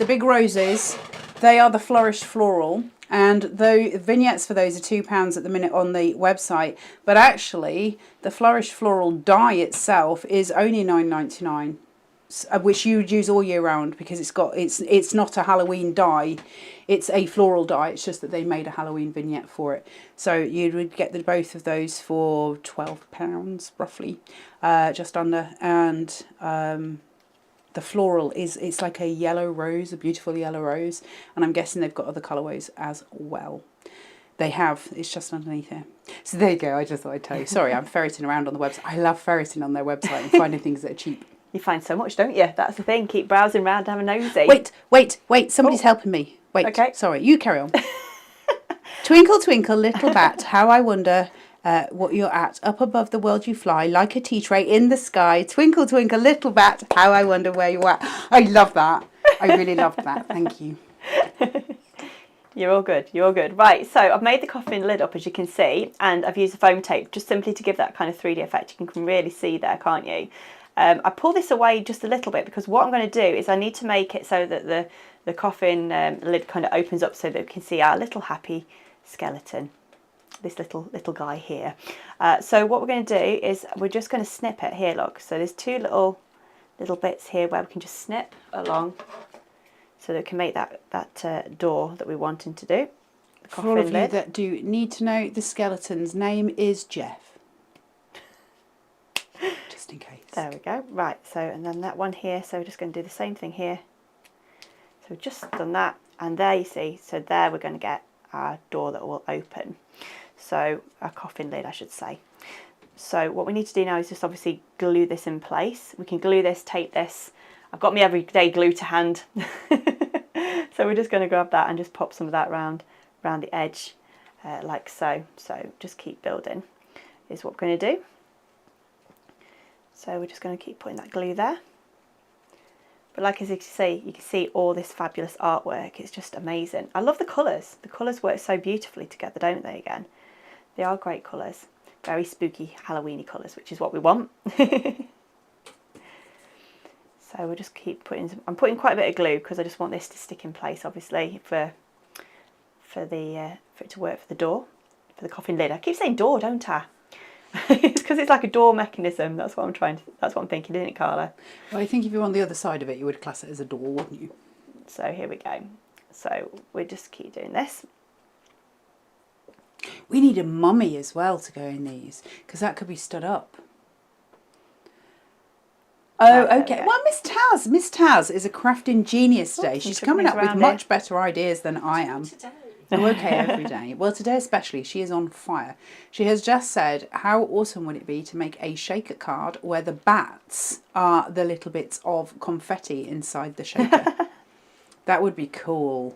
big roses, they are the Flourished Floral. And the vignettes for those are £2 at the minute on the website. But actually, the Flourished Floral die itself is only £9.99. Which you would use all year round because it's not a Halloween die, it's a floral die. It's just that they made a Halloween vignette for it. So you would get both of those for £12 roughly, just under. And the floral it's like a yellow rose, a beautiful yellow rose, and I'm guessing they've got other colourways as well. They have. It's just underneath here. So there you go. I just thought I'd tell you. Sorry, I'm ferreting around on the website. I love ferreting on their website and finding things that are cheap. You find so much, don't you? That's the thing. Keep browsing around, have a nosy. Wait. Somebody's helping me. Wait. Okay. Sorry. You carry on. Twinkle, twinkle, little bat, how I wonder what you're at. Up above the world you fly, like a tea tray in the sky. Twinkle, twinkle, little bat, how I wonder where you're at. I love that. I really loved that. Thank you. You're all good. You're all good. Right, so I've made the coffin lid up, as you can see, and I've used the foam tape just simply to give that kind of 3D effect. You can really see there, can't you? I pull this away just a little bit because what I'm going to do is I need to make it so that the coffin lid kind of opens up so that we can see our little happy skeleton. This little guy here. So what we're going to do is we're just going to snip it here, look. So there's two little bits here where we can just snip along so that we can make that door that we're wanting to do. The For all of you lid. that do need to know, the skeleton's name is Jeff. Just in case. There we go. Right, so and then that one here, so we're just going to do the same thing here. So we've just done that, and there you see, so there we're going to get our door that will open. So our coffin lid, I should say. So what we need to do now is just obviously glue this in place. We can glue this, tape this. I've got my everyday glue to hand. So we're just going to grab that and just pop some of that round the edge like so. So just keep building is what we're going to do. So we're just going to keep putting that glue there. But like as you can see all this fabulous artwork. It's just amazing. I love the colours. The colours work so beautifully together, don't they, again? They are great colours. Very spooky, Halloweeny colours, which is what we want. So we'll just keep putting I'm putting quite a bit of glue because I just want this to stick in place, obviously, for it to work for the door, for the coffin lid. I keep saying door, don't I? It's because it's like a door mechanism. That's what I'm thinking, isn't it, Carla? Well, I think if you're on the other side of it, you would class it as a door, wouldn't you? So here we go. So we just keep doing this. We need a mummy as well to go in these, because that could be stood up. Oh, okay. Well, Miss Taz is a crafting genius today. She's coming up with much better ideas than I am. Oh, okay, every day. Well, today especially, she is on fire. She has just said, how awesome would it be to make a shaker card where the bats are the little bits of confetti inside the shaker? That would be cool.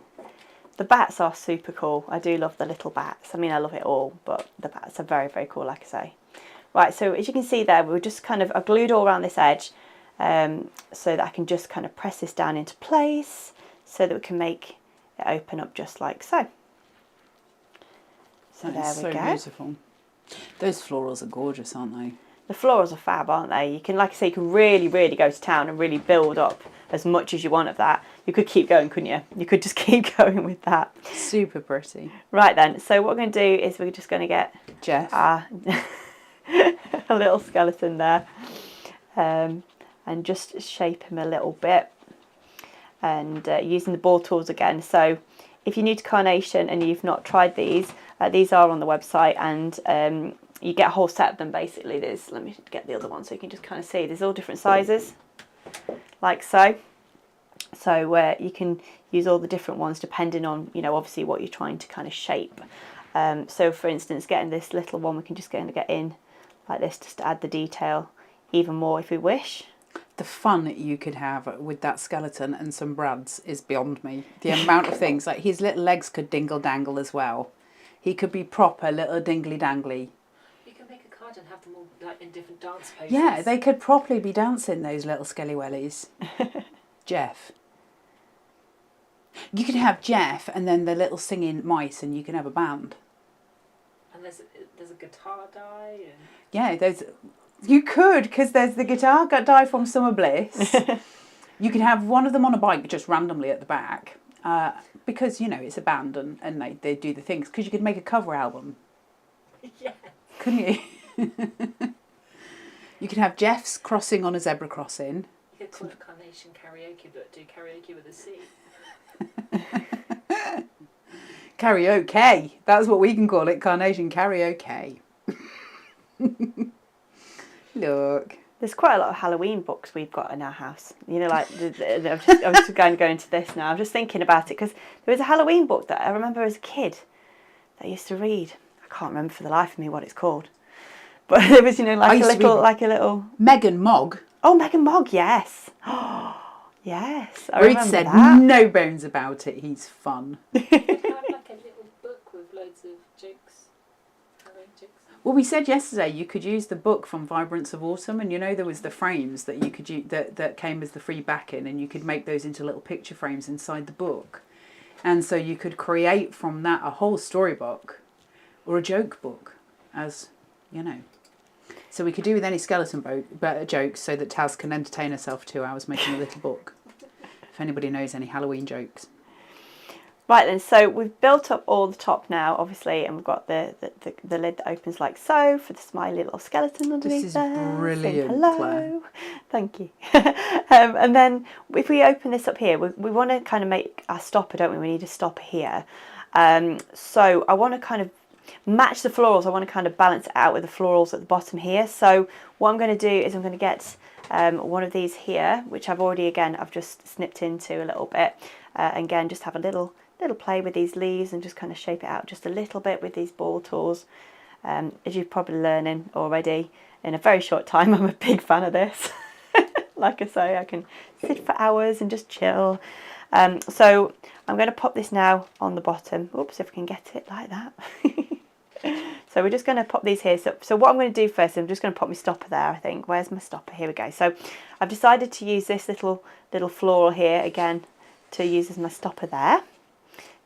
The bats are super cool. I do love the little bats. I mean, I love it all, but the bats are very, very cool, like I say. Right, so as you can see there, we're just I've glued all around this edge so that I can just kind of press this down into place so that we can make it open up just like so. So there we go. Beautiful. Those florals are gorgeous, aren't they? The florals are fab, aren't they? You can, like I say, you can really, really go to town and really build up as much as you want of that. You could keep going, couldn't you? You could just keep going with that. Super pretty. Right then, so what we're going to do is we're just going to get Jeff. a little skeleton there and just shape him a little bit and using the ball tools again. So if you're new to Carnation and you've not tried these are on the website, and you get a whole set of them basically. Let me get the other one so you can just kind of see. There's all different sizes, like so. So you can use all the different ones depending on, obviously what you're trying to kind of shape. So for instance, getting this little one, we can just get in like this just to add the detail even more if we wish. The fun that you could have with that skeleton and some brads is beyond me. The amount of things, like his little legs could dingle dangle as well. He could be proper little dingly dangly. You can make a card and have them all like in different dance poses. Yeah, they could properly be dancing, those little skelly wellies. Jeff. You could have Jeff and then the little singing mice, and you can have a band. And there's a guitar die. And... Yeah, you could, because there's the guitar die from Summer Bliss. You can have one of them on a bike just randomly at the back, because, it's a band and they do the things. Because you could make a cover album. Yeah. Couldn't you? You could have Jeff's crossing on a zebra crossing. You could call it Carnation Karaoke, but do karaoke with a C. Karaoke. That's what we can call it, Carnation Karaoke. Look. There's quite a lot of Halloween books we've got in our house. Like, I'm just going to go into this now. I'm just thinking about it because there was a Halloween book that I remember as a kid that I used to read. I can't remember for the life of me what it's called. But it was, like a little... Megan Mogg. Oh, Megan Mogg, yes. Yes, I Reed remember said that. no bones about it. He's fun. You could have like a little book with loads of jokes. Halloween jokes. Well, we said yesterday you could use the book from Vibrance of Autumn, and there was the frames that you could use, that came as the free backing, and you could make those into little picture frames inside the book, and so you could create from that a whole storybook or a joke book, as you know. So we could do with any skeleton jokes, so that Taz can entertain herself for 2 hours making a little book. If anybody knows any Halloween jokes. Right then, so we've built up all the top now, obviously, and we've got the lid that opens like so for the smiley little skeleton underneath. This is there. brilliant, hello. Claire. Thank you. And then if we open this up here, we want to kind of make our stopper, don't we? We need a stopper here. So I want to kind of match the florals. I want to kind of balance it out with the florals at the bottom here. So what I'm going to do is I'm going to get one of these here, which I've just snipped into a little bit. And again, just have a little play with these leaves and just kind of shape it out just a little bit with these ball tools. As you're probably learning already in a very short time, I'm a big fan of this. Like I say, I can sit for hours and just chill. So I'm going to pop this now on the bottom. Oops, if I can get it like that. So we're just going to pop these here. So what I'm going to do first, I'm just going to pop my stopper there, I think. Where's my stopper? Here we go. So I've decided to use this little floral here again to use as my stopper there.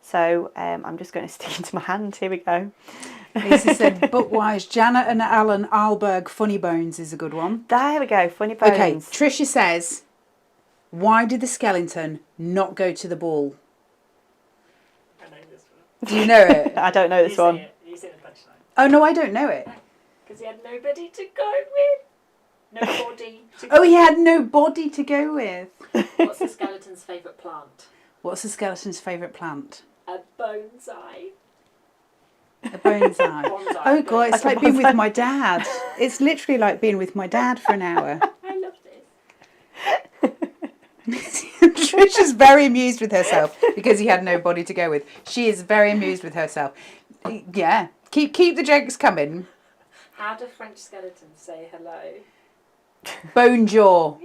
So I'm just going to stick into my hand. Here we go. Lisa said, bookwise, Janet and Alan Alberg, Funny Bones is a good one. There we go, Funny Bones. Okay, Tricia says, why did the skeleton not go to the ball? I know this one. Do you know it? I don't know this one. You say the punchline. Oh, no, I don't know it. Because he had nobody to go with. No body to go Oh, he had no body to go with. What's the skeleton's favourite plant? What's the skeleton's favourite plant? A bonsai. A bonsai. Bonsai. Oh, God, it's Like a like being with bonsai. my dad. It's literally like being with my dad for an hour. I love this. Trisha's very amused with herself because he had no body to go with. She is very amused with herself. Yeah, keep the jokes coming. How do French skeletons say hello? Bonjour.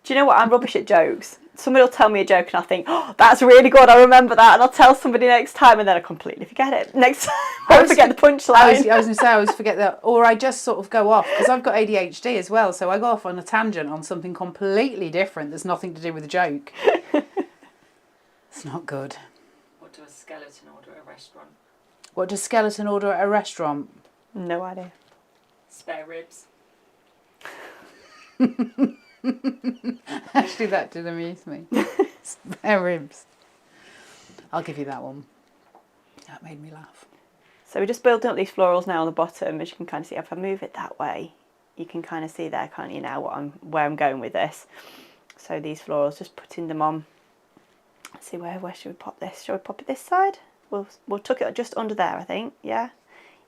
Do you know what? I'm rubbish at jokes. Somebody will tell me a joke and I'll think, oh, that's really good, I remember that. And I'll tell somebody next time and then I completely forget it. Next time, I forget the punchline. I was going to say, I always forget that. Or I just sort of go off, because I've got ADHD as well, so I go off on a tangent on something completely different that's nothing to do with a joke. It's not good. What do a skeleton order at a restaurant? What does skeleton order at a restaurant? No idea. Spare ribs. Actually, that did amuse me. Spare ribs. I'll give you that one. That made me laugh. So we're just building up these florals now on the bottom. As you can kind of see, if I move it that way, you can kind of see there, can't you, now where I'm going with this. So these florals, just putting them on. Let's see, where should we pop this? Shall we pop it this side? We'll tuck it just under there, I think. Yeah?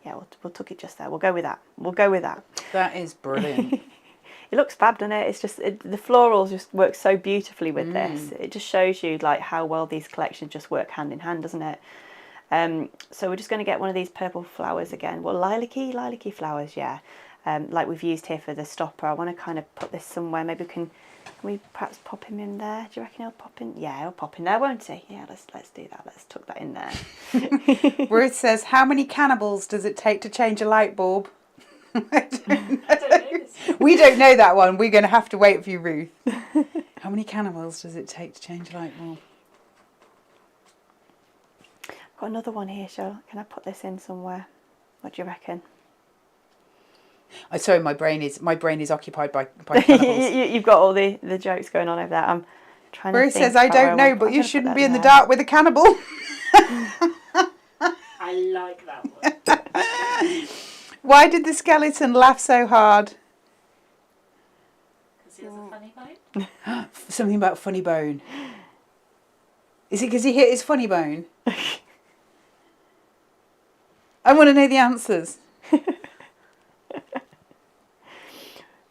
Yeah, we'll tuck it just there. We'll go with that. We'll go with that. That is brilliant. It looks fab, doesn't it? It's just the florals just work so beautifully with this. It just shows you like how well these collections just work hand in hand, doesn't it? So we're just going to get one of these purple flowers again. Well, lilac-y flowers, yeah. Like we've used here for the stopper. I want to kind of put this somewhere. Maybe can we perhaps pop him in there? Do you reckon he'll pop in? Yeah, he'll pop in there, won't he? Yeah, let's do that. Let's tuck that in there. Ruth says, how many cannibals does it take to change a light bulb? I don't know this. We don't know that one. We're going to have to wait for you, Ruth. How many cannibals does it take to change a light bulb? I've got another one here, Cheryl. Can I put this in somewhere? What do you reckon? Sorry, my brain is occupied by cannibals. You've got all the jokes going on over there. I'm trying to Ruth think says, I about where don't know, but I'm you gonna shouldn't put be that in the there. dark with a cannibal. I like that one. Why did the skeleton laugh so hard? Because he has a funny bone. Something about funny bone. Is it because he hit his funny bone? I want to know the answers.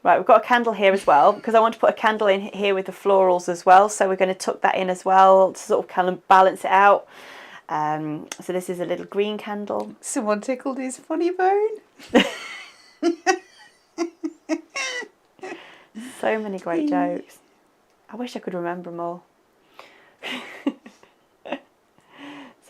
Right, we've got a candle here as well, because I want to put a candle in here with the florals as well. So we're going to tuck that in as well to sort of kind of balance it out. So this is a little green candle. Someone tickled his funny bone. So many great jokes. I wish I could remember them all.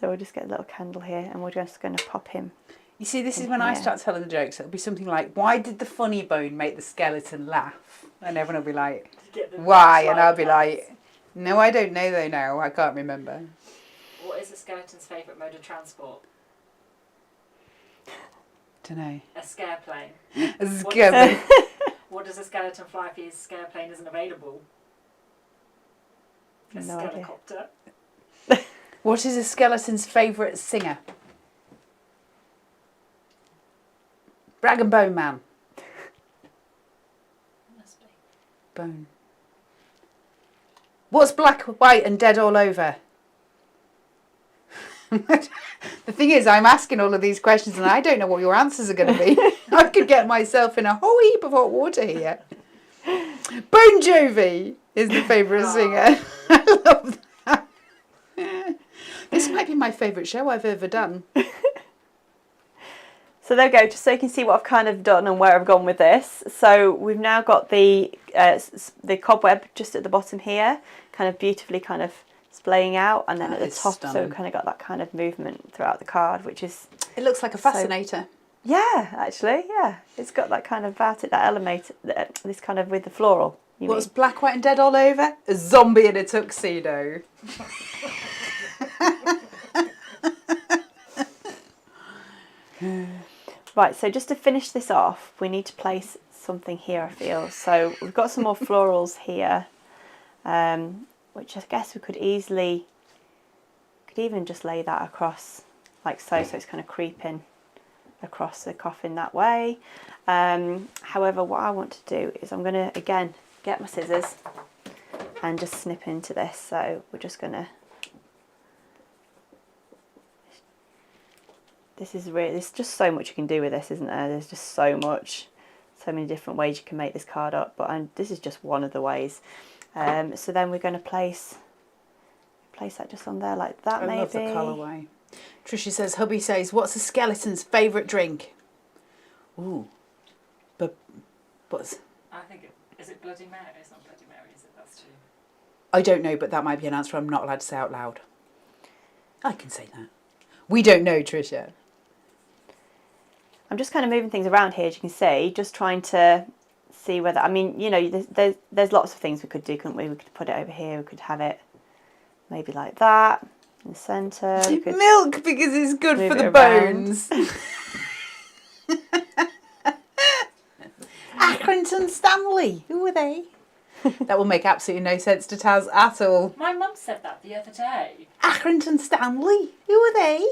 So So we'll just get a little candle here and we're just going to pop him. You see, this is when I start telling the jokes. It'll be something like, why did the funny bone make the skeleton laugh? And everyone will be like, why? And I'll be like, no, I don't know though now. I can't remember. What is a skeleton's favourite mode of transport? Don't know. A scare plane. A scare. What does a skeleton fly if his scare plane isn't available? A No idea. skelecopter. What is a skeleton's favourite singer? Rag and Bone Man. Must be. Bone. What's black, white and dead all over? The thing is, I'm asking all of these questions and I don't know what your answers are going to be. I could get myself in a whole heap of hot water here. Bon Jovi is the favourite singer. I love that. This might be my favourite show I've ever done. So there we go, just so you can see what I've kind of done and where I've gone with this. So we've now got the cobweb just at the bottom here, kind of beautifully kind of splaying out, and then That at the is top, stunning. so we've kind of got that kind of movement throughout the card, which is... It looks like a fascinator. Yeah, actually, yeah. It's got that kind of about it, that element, this kind of with the floral. What's black, white and dead all over? A zombie in a tuxedo. Right, so just to finish this off, we need to place something here, I feel. So we've got some more florals here, which I guess we could even just lay that across like so it's kind of creeping across the coffin that way. However, what I want to do is I'm going to, again, get my scissors and just snip into this. So we're just going to... There's just so much you can do with this, isn't there? There's just so many different ways you can make this card up, but this is just one of the ways. So then we're going to place that just on there like that, maybe. I love the colourway. Tricia says, hubby says, what's a skeleton's favourite drink? Ooh. But what's... I think is it Bloody Mary? It's not Bloody Mary, is it? That's true. I don't know, but that might be an answer I'm not allowed to say out loud. I can say that. We don't know, Tricia. I'm just kind of moving things around here, as you can see, just trying to see whether... I mean, you know, there's lots of things we could do, couldn't we? We could put it over here. We could have it maybe like that in the centre. Milk, because it's good for the around. bones. Accrington Stanley. Who are they? That will make absolutely no sense to Taz at all. My mum said that the other day. Accrington Stanley. Who are they?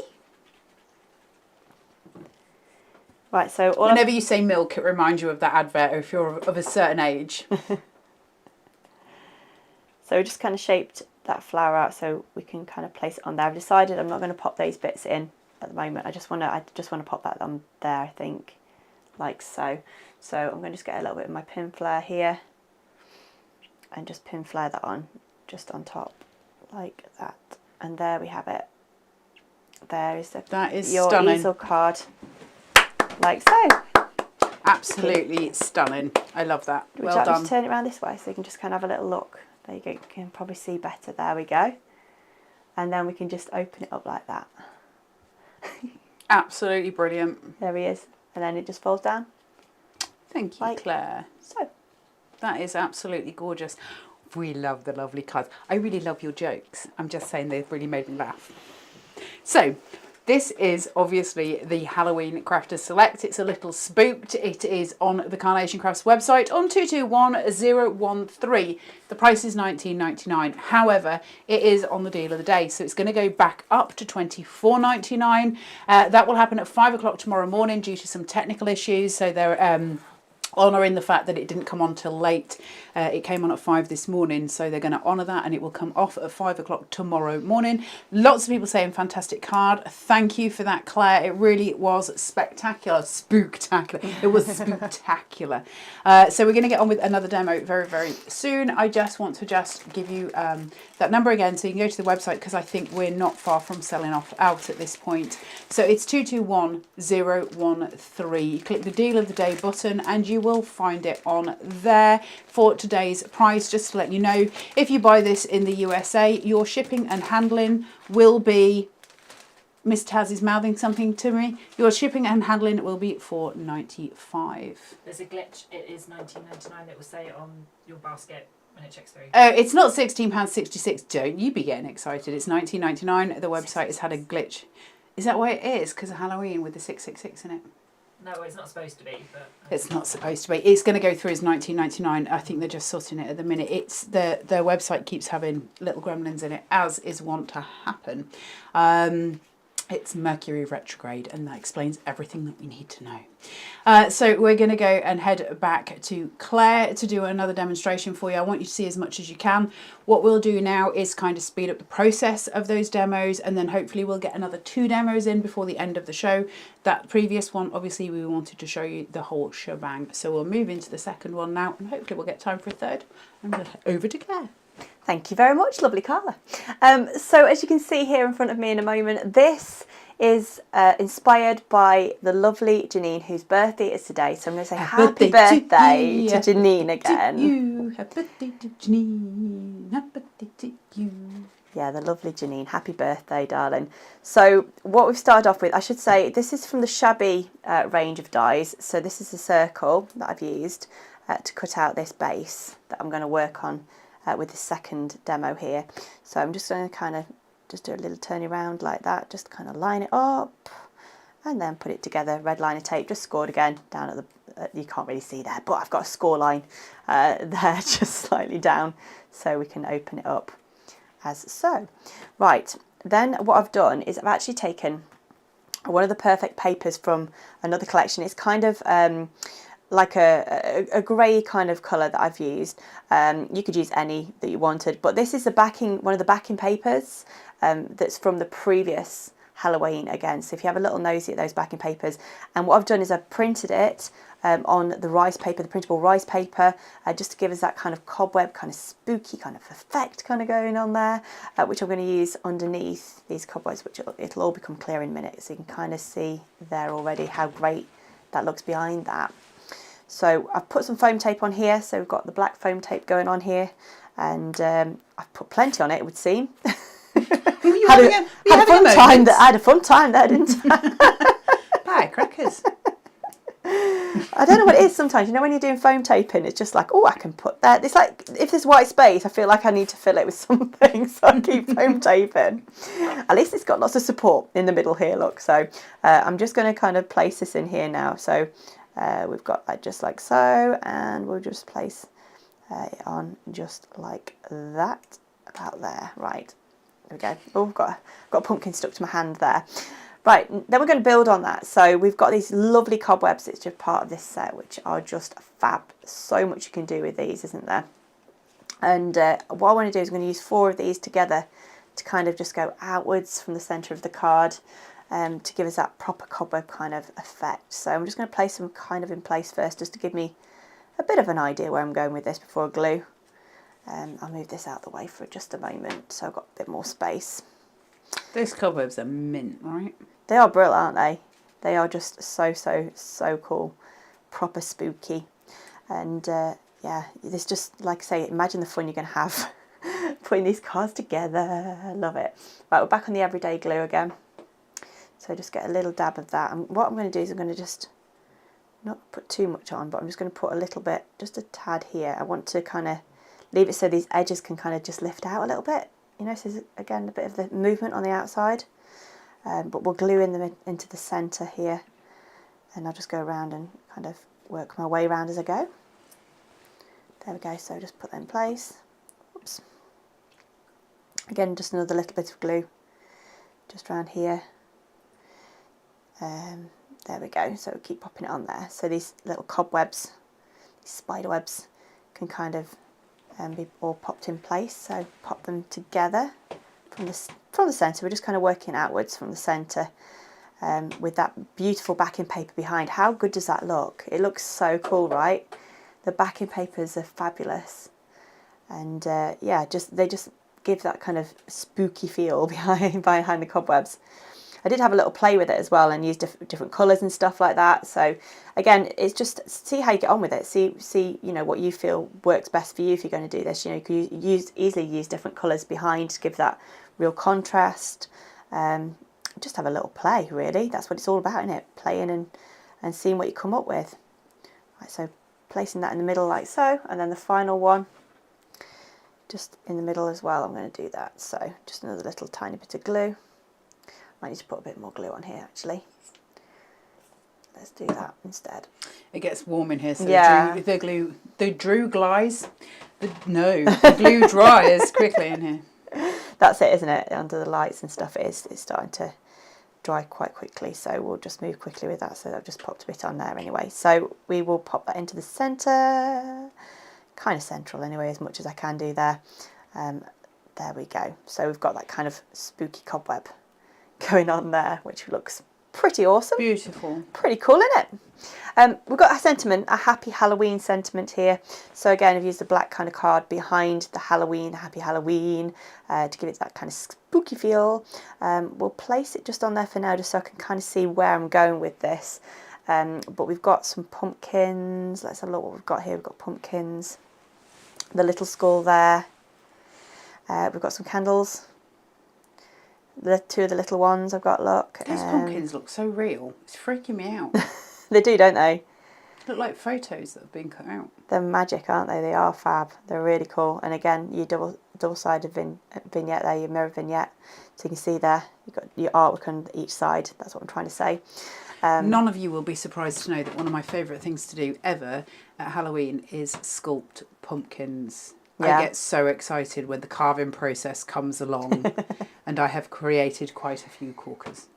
Right, so whenever you say milk, it reminds you of that advert if you're of a certain age. So we just kind of shaped that flower out so we can kind of place it on there. I've decided I'm not going to pop these bits in at the moment. I just want to pop that on there, I think, like so. So I'm going to just get a little bit of my pin flare here and just pin flare that on, just on top, like that. And there we have it. There is your stunning. easel card, like so. Absolutely stunning. I love that. Would Well you like me done. to turn it around this way so you can just kind of have a little look? There you go, you can probably see better. There we go. And then we can just open it up like that. Absolutely brilliant. There he is. And then it just falls down. Thank you, Like Claire. so. That is absolutely gorgeous. We love the lovely cards. I really love your jokes. I'm just saying they've really made me laugh. So, this is obviously the Halloween Crafters Select. It's a little spooked. It is on the Carnation Crafts website on 221013. The price is $19.99. However, it is on the deal of the day, so it's going to go back up to $24.99. That will happen at 5 o'clock tomorrow morning due to some technical issues. So they're honouring the fact that it didn't come on till late. It came on at 5 this morning, so they're going to honour that, and it will come off at 5 o'clock tomorrow morning. Lots of people saying fantastic card. Thank you for that, Claire. It really was spectacular. Spooktacular. It was spooktacular. So we're going to get on with another demo very, very soon. I just want to give you that number again so you can go to the website, because I think we're not far from selling out at this point. So it's 221013. You click the deal of the day button and you will find it on there for today's price. Just to let you know, if you buy this in the USA, your shipping and handling will be Miss Taz is mouthing something to me. Your shipping and handling will be $4.95. There's a glitch. It is $19.99. It will say it on your basket when it checks through. Oh, it's not £16.66. Don't you be getting excited. It's $19.99. The website has had a glitch. Is that why it is? Because of Halloween with the 666 in it? No, it's not supposed to be. But It's not supposed to be. It's going to go through as $19.99. I think they're just sorting it at the minute. It's their website keeps having little gremlins in it, as is wont to happen. It's Mercury retrograde, and that explains everything that we need to know. So we're going to go and head back to Clare to do another demonstration for you. I want you to see as much as you can. What we'll do now is kind of speed up the process of those demos, and then hopefully we'll get another 2 demos in before the end of the show. That previous one, obviously, we wanted to show you the whole shebang. So we'll move into the second one now, and hopefully we'll get time for a third. And we'll head over to Clare. Thank you very much, lovely Carla. So as you can see here in front of me in a moment, this is inspired by the lovely Janine, whose birthday is today. So I'm going to say happy birthday to Janine again. Happy birthday to Janine. Happy birthday to you. Yeah, the lovely Janine. Happy birthday, darling. So what we've started off with, I should say, this is from the Shabby range of dies. So this is a circle that I've used to cut out this base that I'm going to work on with the second demo here. So I'm just going to kind of just do a little turn around like that, just kind of line it up and then put it together. Red liner tape, just scored again down at the, you can't really see there, but I've got a score line there just slightly down so we can open it up as so. Right, then what I've done is I've actually taken one of the perfect papers from another collection. It's kind of like a grey kind of colour that I've used. You could use any that you wanted, but this is the backing, one of the backing papers that's from the previous Halloween again. So if you have a little nosy at those backing papers, and what I've done is I've printed it on the rice paper, the printable rice paper, just to give us that kind of cobweb, kind of spooky kind of effect kind of going on there, which I'm going to use underneath these cobwebs, which it'll all become clear in a minute. So you can kind of see there already how great that looks behind that. So I've put some foam tape on here, so we've got the black foam tape going on here, and I've put plenty on it, it would seem. I had a fun time there, didn't I? Firecrackers. I don't know what it is sometimes, you know, when you're doing foam taping, it's just like, oh, I can put that. It's like, if there's white space, I feel like I need to fill it with something, so I keep foam taping. At least it's got lots of support in the middle here, look. So I'm just going to kind of place this in here now. So we've got that just like so, and we'll just place it on just like that, about there. Right, there we go. Oh, I've got a pumpkin stuck to my hand there. Right, then we're going to build on that. So we've got these lovely cobwebs, it's just part of this set, which are just fab. So much you can do with these, isn't there? And what I want to do is I'm going to use 4 of these together to kind of just go outwards from the centre of the card, to give us that proper cobweb kind of effect. So I'm just going to place them kind of in place first, just to give me a bit of an idea where I'm going with this before I glue. I'll move this out of the way for just a moment so I've got a bit more space. Those cobwebs are mint, right? They are brilliant, aren't they? They are just so cool. Proper spooky. And yeah, this just, like I say, imagine the fun you're going to have putting these cards together. I love it. Right, we're back on the everyday glue again. So just get a little dab of that. And what I'm going to do is I'm going to just not put too much on, but I'm just going to put a little bit, just a tad here. I want to kind of leave it so these edges can kind of just lift out a little bit. You know, so there's, again, a bit of the movement on the outside. But we'll glue in them into the centre here. And I'll just go around and kind of work my way around as I go. There we go, so just put that in place. Oops. Again, just another little bit of glue just around here. There we go, so we'll keep popping it on there. So these little cobwebs, these spider webs, can kind of be all popped in place. So pop them together from the centre. We're just kind of working outwards from the centre with that beautiful backing paper behind. How good does that look? It looks so cool, right? The backing papers are fabulous, and yeah, they just give that kind of spooky feel behind the cobwebs. I did have a little play with it as well and use different colours and stuff like that. So again, it's just see how you get on with it. See you know what you feel works best for you if you're going to do this. You know, you could easily use different colours behind to give that real contrast. just have a little play, really. That's what it's all about, isn't it? Playing and seeing what you come up with. Right, so placing that in the middle like so, and then the final one just in the middle as well. I'm going to do that. So just another little tiny bit of glue. Might need to put a bit more glue on here actually. Let's do that instead. It gets warm in here, so Yeah. the glue dries. The glue dries quickly in here. That's it, isn't it? Under the lights and stuff, it's starting to dry quite quickly, so we'll just move quickly with that. So I've just popped a bit on there anyway. So we will pop that into the centre, kind of central anyway, as much as I can do there. There we go. So we've got that kind of spooky cobweb going on there, which looks pretty awesome. Beautiful. Pretty cool, isn't it? We've got a sentiment, a happy Halloween sentiment here. So again, I've used the black kind of card behind the Halloween, happy Halloween, to give it that kind of spooky feel. We'll place it just on there for now, just so I can kind of see where I'm going with this. But we've got some pumpkins. Let's have a look what we've got here. We've got pumpkins, the little skull there. We've got some candles. The two of the little ones I've got, look. Those pumpkins look so real. It's freaking me out. They do, don't they? Look like photos that have been cut out. They're magic, aren't they? They are fab. They're really cool. And again, your double-sided vignette there, your mirror vignette. So you can see there, you've got your artwork on each side. That's what I'm trying to say. None of you will be surprised to know that one of my favourite things to do ever at Halloween is sculpt pumpkins. Yeah. I get so excited when the carving process comes along, and I have created quite a few corkers.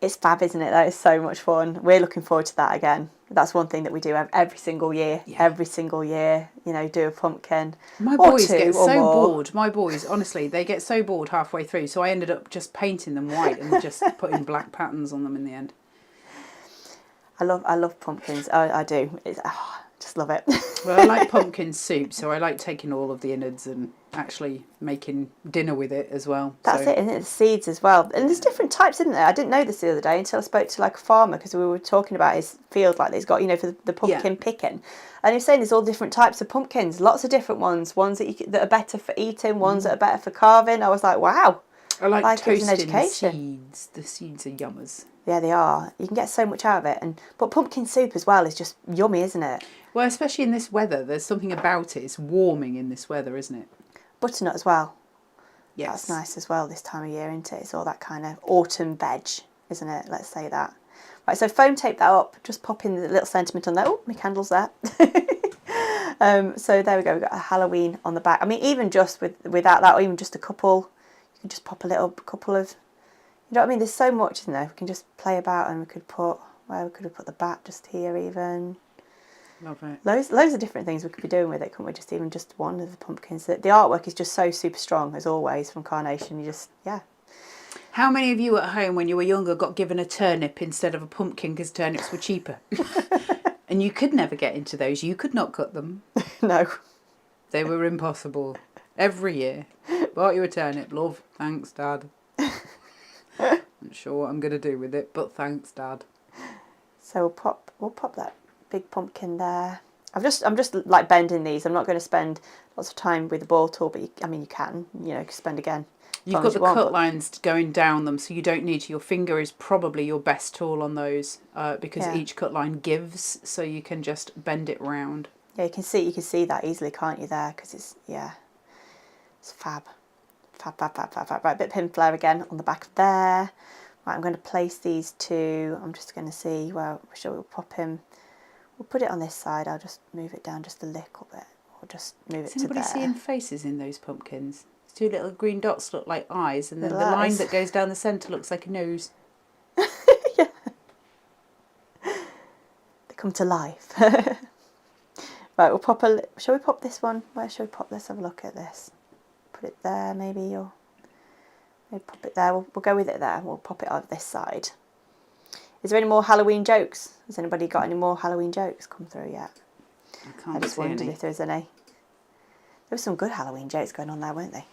It's fab, isn't it? That is so much fun. We're looking forward to that again. That's one thing that we do every single year. Yeah. Every single year, you know, do a pumpkin. My or boys two get or so more. bored. My boys, honestly, they get so bored halfway through. So I ended up just painting them white and just putting black patterns on them in the end. I love pumpkins. I do. Just love it. Well, I like pumpkin soup, so I like taking all of the innards and actually making dinner with it as well. That's it, isn't it? The seeds as well. And there's different types, isn't there? I didn't know this the other day until I spoke to like a farmer, because we were talking about his field, like he's got, you know, for the pumpkin picking. And he was saying there's all different types of pumpkins, lots of different ones that are better for eating, ones that are better for carving. I was like, wow. I like it was an toasting the education. seeds. The seeds are yummers. Yeah, they are. You can get so much out of it. But pumpkin soup as well is just yummy, isn't it? Well, especially in this weather, there's something about it. It's warming in this weather, isn't it? Butternut as well. Yes. That's nice as well this time of year, isn't it? It's all that kind of autumn veg, isn't it? Let's say that. Right, so foam tape that up. Just pop in the little sentiment on there. Oh, my candle's there. So there we go. We've got a Halloween on the back. I mean, even just without that, or even just a couple, you can just pop a little couple of, you know what I mean? There's so much, isn't there? We can just play about, and we could put, where could we put the bat? Just here even. Love it. Loads of different things we could be doing with it, couldn't we? Just one of the pumpkins. The artwork is just so super strong, as always, from Carnation. You just, yeah. How many of you at home, when you were younger, got given a turnip instead of a pumpkin because turnips were cheaper? And you could never get into those. You could not cut them. No. They were impossible. Every year. Bought you a turnip, love. Thanks, Dad. Not sure what I'm going to do with it, but thanks, Dad. So we'll pop that big pumpkin there. I'm just like bending these. I'm not going to spend lots of time with the ball tool, but you can, you know, spend again. You've got the cut lines going down them, so you don't need to. Your finger is probably your best tool on those, because each cut line gives, so you can just bend it round. Yeah, you can see that easily, can't you? There, because it's fab. Right, bit of pin flare again on the back of there. Right, I'm going to place these two. I'm just going to see where we'll pop him. We'll put it on this side. I'll just move it down just a little bit, or just move it to there. Is anybody seeing faces in those pumpkins? Two little green dots look like eyes, and then the Little line eyes. that goes down the centre looks like a nose. Yeah. They come to life. Right, we'll pop shall we pop this one? Where shall we pop this? Have a look at this. Put it there, maybe, or maybe pop it there. We'll go with it there. We'll pop it on this side. Is there any more Halloween jokes? Has anybody got any more Halloween jokes come through yet? I just wondered if there's any. There were some good Halloween jokes going on there, weren't they?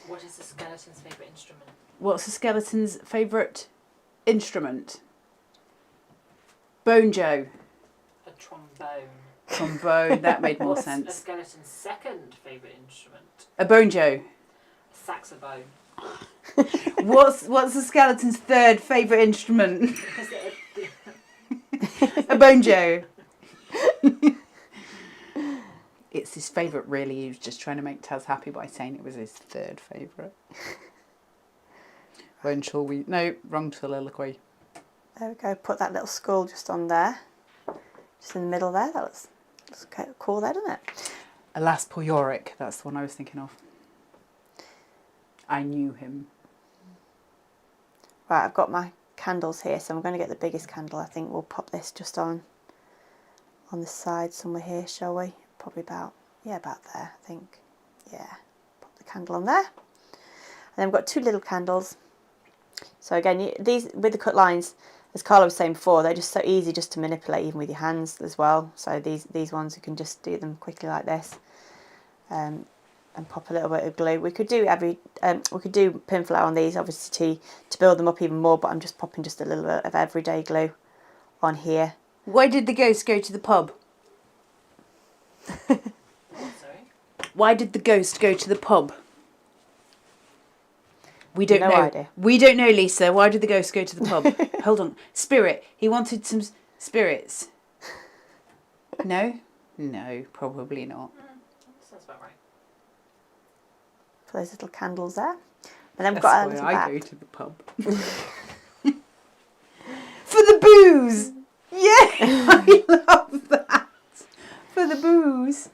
What is the skeleton's favourite instrument? What's the skeleton's favourite instrument? Banjo. A trombone. Trombone. That made more What's a sense. skeleton's second favourite instrument? A banjo. A saxophone. What's the skeleton's third favourite instrument? A banjo. It's his favourite, really. He was just trying to make Taz happy by saying it was his third favourite. When shall we... No, wrong soliloquy. There we go. Put that little skull just on there. Just in the middle there. That looks cool there, doesn't it? Alas, poor Yorick. That's the one I was thinking of. I knew him. Right, I've got my candles here, so I'm going to get the biggest candle. I think we'll pop this just on the side somewhere here, shall we? Probably about there, I think. Yeah, pop the candle on there. And then we've got 2 little candles. So again, these with the cut lines, as Carla was saying before, they're just so easy just to manipulate even with your hands as well. So these ones, you can just do them quickly like this. And pop a little bit of glue. We could do pin flour on these, obviously to build them up even more, but I'm just popping just a little bit of everyday glue on here. Why did the ghost go to the pub? What, sorry? Why did the ghost go to the pub? We don't know. No idea. We don't know, Lisa. Why did the ghost go to the pub? Hold on. Spirit. He wanted some spirits. No? No, probably not. Sounds about right. For those little candles there. And then we've That's got a why little I back. go to the pub. For the booze! Yeah! I love that! For the booze.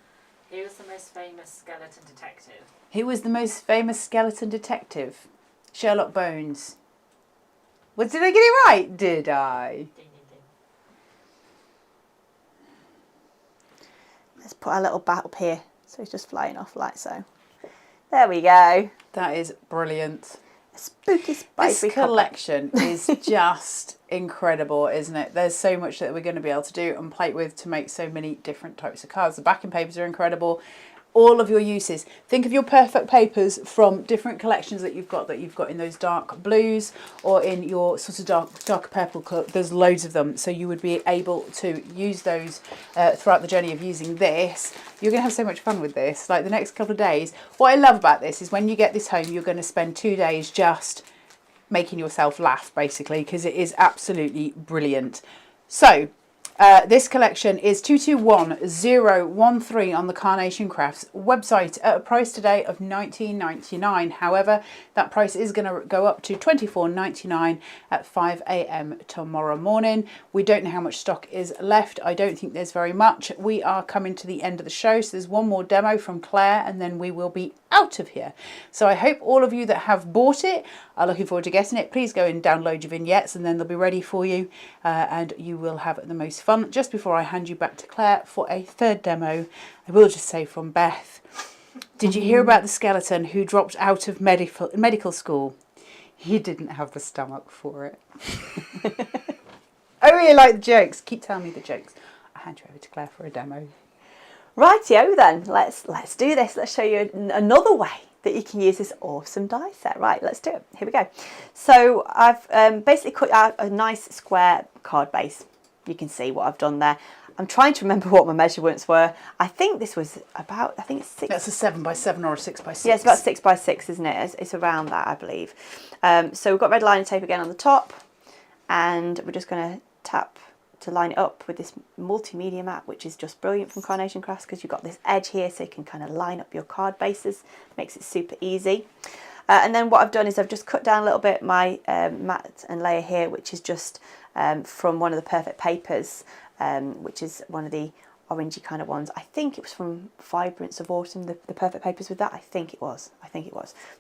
Who was the most famous skeleton detective? Who was the most famous skeleton detective? Sherlock Bones. Well, did I get it right? Did I? Ding, ding, ding. Let's put our little bat up here. So it's just flying off like so. There we go. That is brilliant. A spooky spicy This collection is just incredible, isn't it? There's so much that we're going to be able to do and play with to make so many different types of cards. The backing papers are incredible. All of your uses. Think of your perfect papers from different collections that you've got in those dark blues or in your sort of dark purple colour. There's loads of them, so you would be able to use those throughout the journey of using this. You're going to have so much fun with this. Like the next couple of days. What I love about this is when you get this home, you're going to spend 2 days just making yourself laugh, basically, because it is absolutely brilliant. So this collection is 221013 on the Carnation Crafts website at a price today of $19.99. However, that price is going to go up to $24.99 at 5 a.m. tomorrow morning. We don't know how much stock is left. I don't think there's very much. We are coming to the end of the show, so there's one more demo from Claire and then we will be out of here. So I hope all of you that have bought it are looking forward to getting it. Please go and download your vignettes and then they'll be ready for you and you will have the most fun. Just before I hand you back to Claire for a third demo, I will just say from Beth, did you hear about the skeleton who dropped out of medical school? He didn't have the stomach for it. I really like the jokes. Keep telling me the jokes. I'll hand you over to Claire for a demo. Rightio then, let's do this. Let's show you another way that you can use this awesome die set. Right, let's do it. Here we go. So I've basically cut out a nice square card base. You can see what I've done there. I'm trying to remember what my measurements were. I think this was about, I think it's 6. That's a 7x7 or a 6x6. Yeah, it's about 6x6, isn't it? It's around that, I believe. So we've got red liner tape again on the top, and we're just going to tap to line it up with this multimedia mat, which is just brilliant from Carnation Crafts because you've got this edge here so you can kind of line up your card bases. Makes it super easy. And then what I've done is I've just cut down a little bit my mat and layer here, which is just from one of the Perfect Papers, which is one of the orangey kind of ones. I think it was from Vibrance of Autumn, the Perfect Papers with that. I think it was. I'm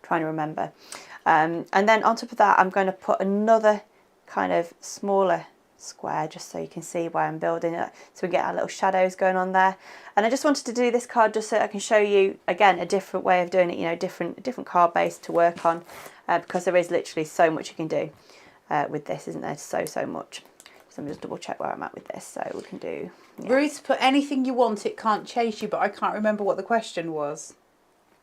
trying to remember. And then on top of that, I'm going to put another kind of smaller square just so you can see why I'm building it, so we get our little shadows going on there. And I just wanted to do this card just so I can show you again a different way of doing it, you know, different card base to work on, because there is literally so much you can do with this, isn't there? So much. So I'm just double check where I'm at with this, so we can do, yeah. Ruth, put anything you want, it can't chase you, but I can't remember what the question was.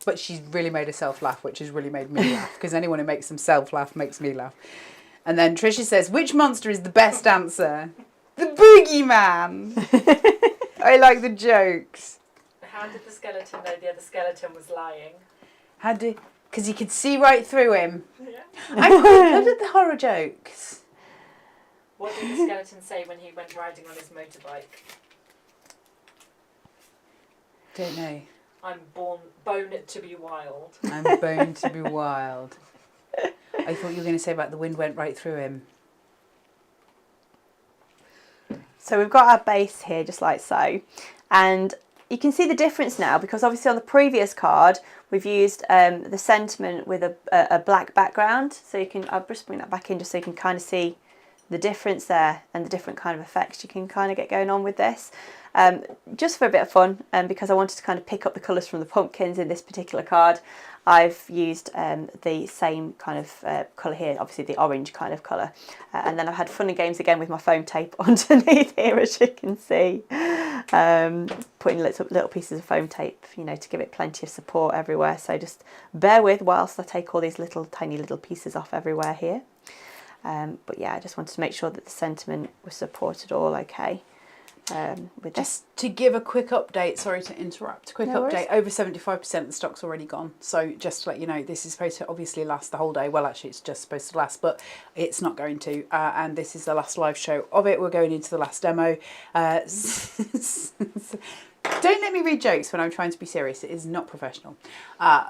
But she's really made herself laugh, which has really made me laugh, because anyone who makes themselves laugh makes me laugh. And then Tricia says, which monster is the best answer? The boogeyman. I like the jokes. How did the skeleton know the other skeleton was lying? Because because you could see right through him. Yeah. I'm quite good at the horror jokes. What did the skeleton say when he went riding on his motorbike? Don't know. I'm bone to be wild. I'm bone to be wild. I thought you were going to say about the wind went right through him. So we've got our base here, just like so. And you can see the difference now, because obviously on the previous card, we've used the sentiment with a black background. So you can, I'll just bring that back in just so you can kind of see the difference there and the different kind of effects you can kind of get going on with this. Just for a bit of fun, because I wanted to kind of pick up the colours from the pumpkins in this particular card, I've used the same kind of colour here, obviously the orange kind of colour. And then I've had fun and games again with my foam tape underneath here, as you can see. Putting little pieces of foam tape, you know, to give it plenty of support everywhere. So just bear with whilst I take all these tiny little pieces off everywhere here. But yeah, I just wanted to make sure that the sentiment was supported all okay. Just to give a quick update, sorry to interrupt, update, over 75% of the stock's already gone. So just to let you know, this is supposed to obviously last the whole day. Well, actually it's just supposed to last, but it's not going to. And this is the last live show of it. We're going into the last demo. Don't let me read jokes when I'm trying to be serious. It is not professional.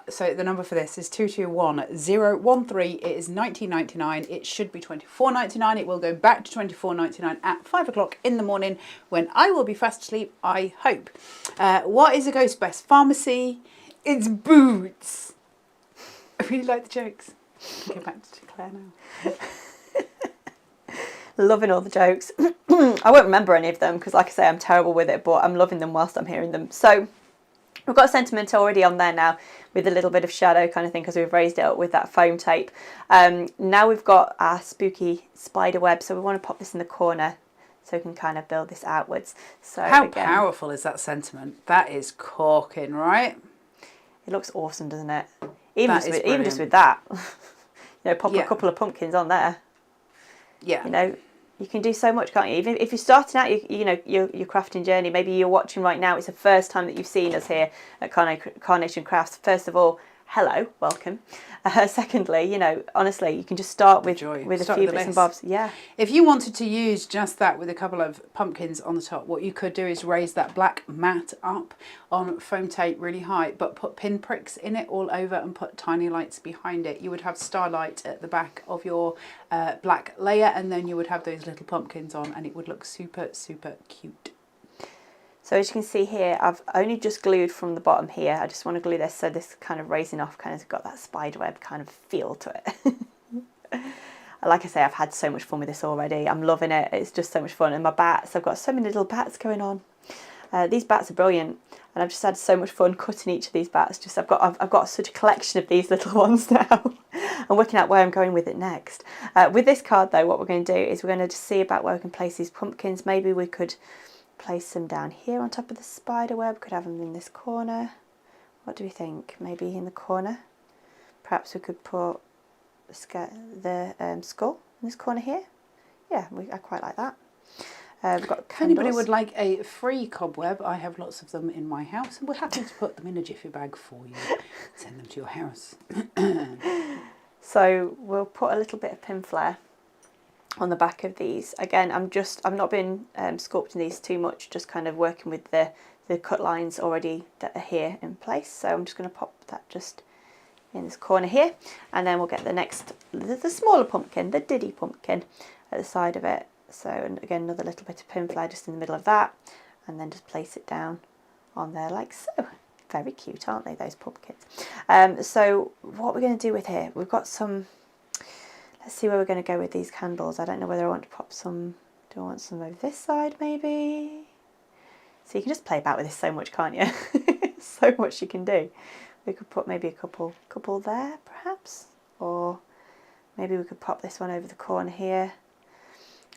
So the number for this is 221013. It is $19.99. It should be $24.99. It will go back to $24.99 at 5 o'clock in the morning when I will be fast asleep, I hope. What is a ghost best pharmacy? It's boots. I really like the jokes. Go back to Clare now. Loving all the jokes. I won't remember any of them because, like I say, I'm terrible with it, but I'm loving them whilst I'm hearing them. So we've got a sentiment already on there now with a little bit of shadow kind of thing because we've raised it up with that foam tape. Now we've got our spooky spider web, so we want to pop this in the corner so we can kind of build this outwards. So how powerful is that sentiment? That is corking, right? It looks awesome, doesn't it? Even just with that, you know, pop a couple of pumpkins on there. Yeah. You know, you can do so much, can't you? Even if you're starting out, you know, your crafting journey, maybe you're watching right now, it's the first time that you've seen us here at Carnation Crafts. First of all, hello, welcome. Secondly, you know, honestly, you can just start with a few bits and bobs. Yeah. If you wanted to use just that with a couple of pumpkins on the top, what you could do is raise that black mat up on foam tape really high, but put pin pricks in it all over and put tiny lights behind it. You would have starlight at the back of your black layer, and then you would have those little pumpkins on, and it would look super, super cute. So as you can see here, I've only just glued from the bottom here. I just want to glue this so this kind of raising off kind of got that spiderweb kind of feel to it. Like I say, I've had so much fun with this already. I'm loving it. It's just so much fun. And my bats, I've got so many little bats going on. These bats are brilliant, and I've just had so much fun cutting each of these bats. Just I've got such a collection of these little ones now. I'm working out where I'm going with it next. With this card though, what we're going to do is we're going to just see about where we can place these pumpkins. Maybe we could place them down here on top of the spider web. Could have them in this corner. What do we think? Maybe in the corner. Perhaps we could put the skull in this corner here. Yeah, I quite like that. We've got candles. If anybody would like a free cobweb, I have lots of them in my house, and we're happy to put them in a jiffy bag for you. Send them to your house. So we'll put a little bit of pin flare on the back of these. Again, I've not been sculpting these too much, just kind of working with the cut lines already that are here in place. So I'm just going to pop that just in this corner here, and then we'll get the smaller pumpkin, the Diddy pumpkin, at the side of it. So, and again, another little bit of pin flare just in the middle of that, and then just place it down on there like so. Very cute, aren't they, those pumpkins? So what we're going to do with here, we've got some, let's see where we're going to go with these candles. I don't know whether I want to pop some, do I want some over this side maybe? So you can just play about with this so much, can't you? So much you can do. We could put maybe a couple there perhaps, or maybe we could pop this one over the corner here.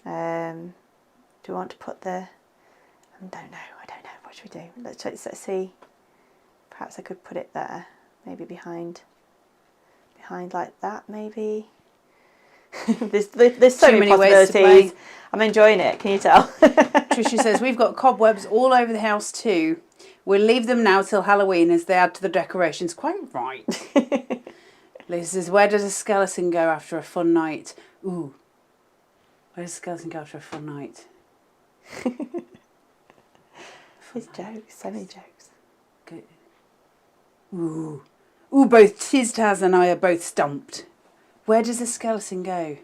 Do we want to put the, I don't know, what should we do? Let's see, perhaps I could put it there, maybe behind like that maybe. there's so many possibilities. I'm enjoying it, can you tell? Tricia says, we've got cobwebs all over the house too. We'll leave them now till Halloween as they add to the decorations. Quite right. Lisa says, where does a skeleton go after a fun night? Ooh. Where does a skeleton go after a fun night? His jokes, so many jokes. Good. Ooh. Ooh, both Taz and I are both stumped. Where does a skeleton go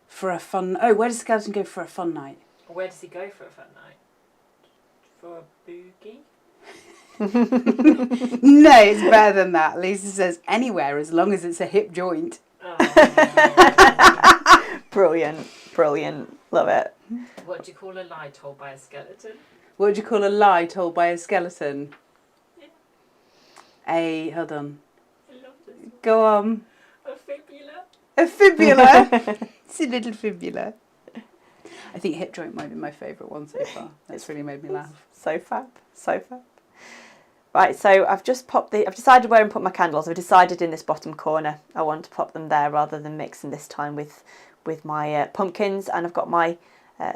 for a fun... Oh, where does a skeleton go for a fun night? Where does he go for a fun night? For a boogie? No, it's better than that. Lisa says anywhere as long as it's a hip joint. Oh, Brilliant, brilliant. Love it. what do you call a lie told by a skeleton? What would you call a lie told by a skeleton? Yeah. Hold on. I love this one. Go on. A fibula. A fibula. It's a little fibula. I think hip joint might be my favourite one so far. That's really made me laugh. So fab, so fab. Right, so I've decided where to put my candles. I've decided in this bottom corner I want to pop them there rather than mixing this time with my pumpkins. And I've got my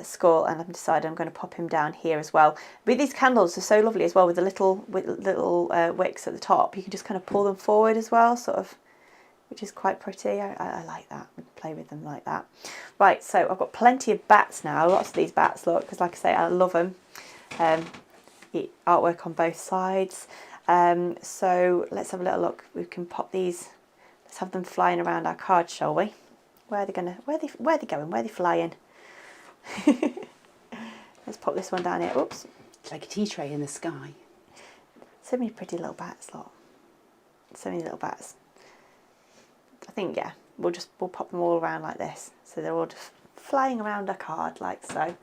skull, and I've decided I'm going to pop him down here as well. But these candles are so lovely as well with the little wicks at the top. You can just kind of pull them forward as well, sort of, which is quite pretty. I like that. Play with them like that. Right, so I've got plenty of bats now. Lots of these bats, look, because like I say, I love them. Artwork on both sides. So let's have a little look. We can pop these. Let's have them flying around our card, shall we? Where are they going? Where are they going? Where are they flying? Let's pop this one down here. Oops. It's like a tea tray in the sky. So many pretty little bats, lot. So many little bats. I think, yeah, we'll pop them all around like this. So they're all just flying around a card like so.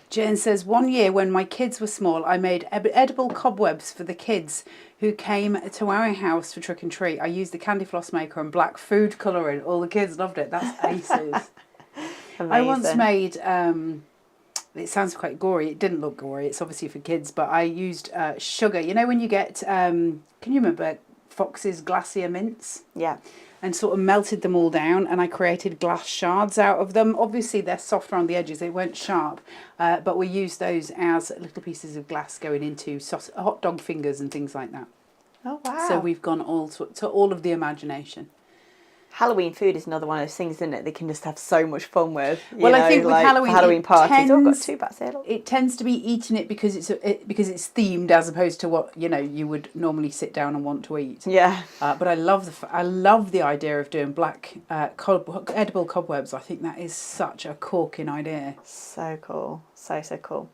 Jen says, one year when my kids were small, I made edible cobwebs for the kids who came to our house for trick and treat. I used the candy floss maker and black food colouring. All the kids loved it. That's aces. I once made, it sounds quite gory. It didn't look gory. It's obviously for kids, but I used sugar. You know when you get, can you remember Fox's Glacier mints? Yeah. And sort of melted them all down, and I created glass shards out of them. Obviously, they're soft around the edges. They weren't sharp, but we used those as little pieces of glass going into hot dog fingers and things like that. Oh, wow. So we've gone all to all of the imagination. Halloween food is another one of those things, isn't it? They can just have so much fun with. Well, I think with like Halloween parties. I've got two bats here. Look. It tends to be eating it because it's themed as opposed to what you would normally sit down and want to eat. Yeah. But I love the idea of doing black edible cobwebs. I think that is such a corking idea. So cool, so cool.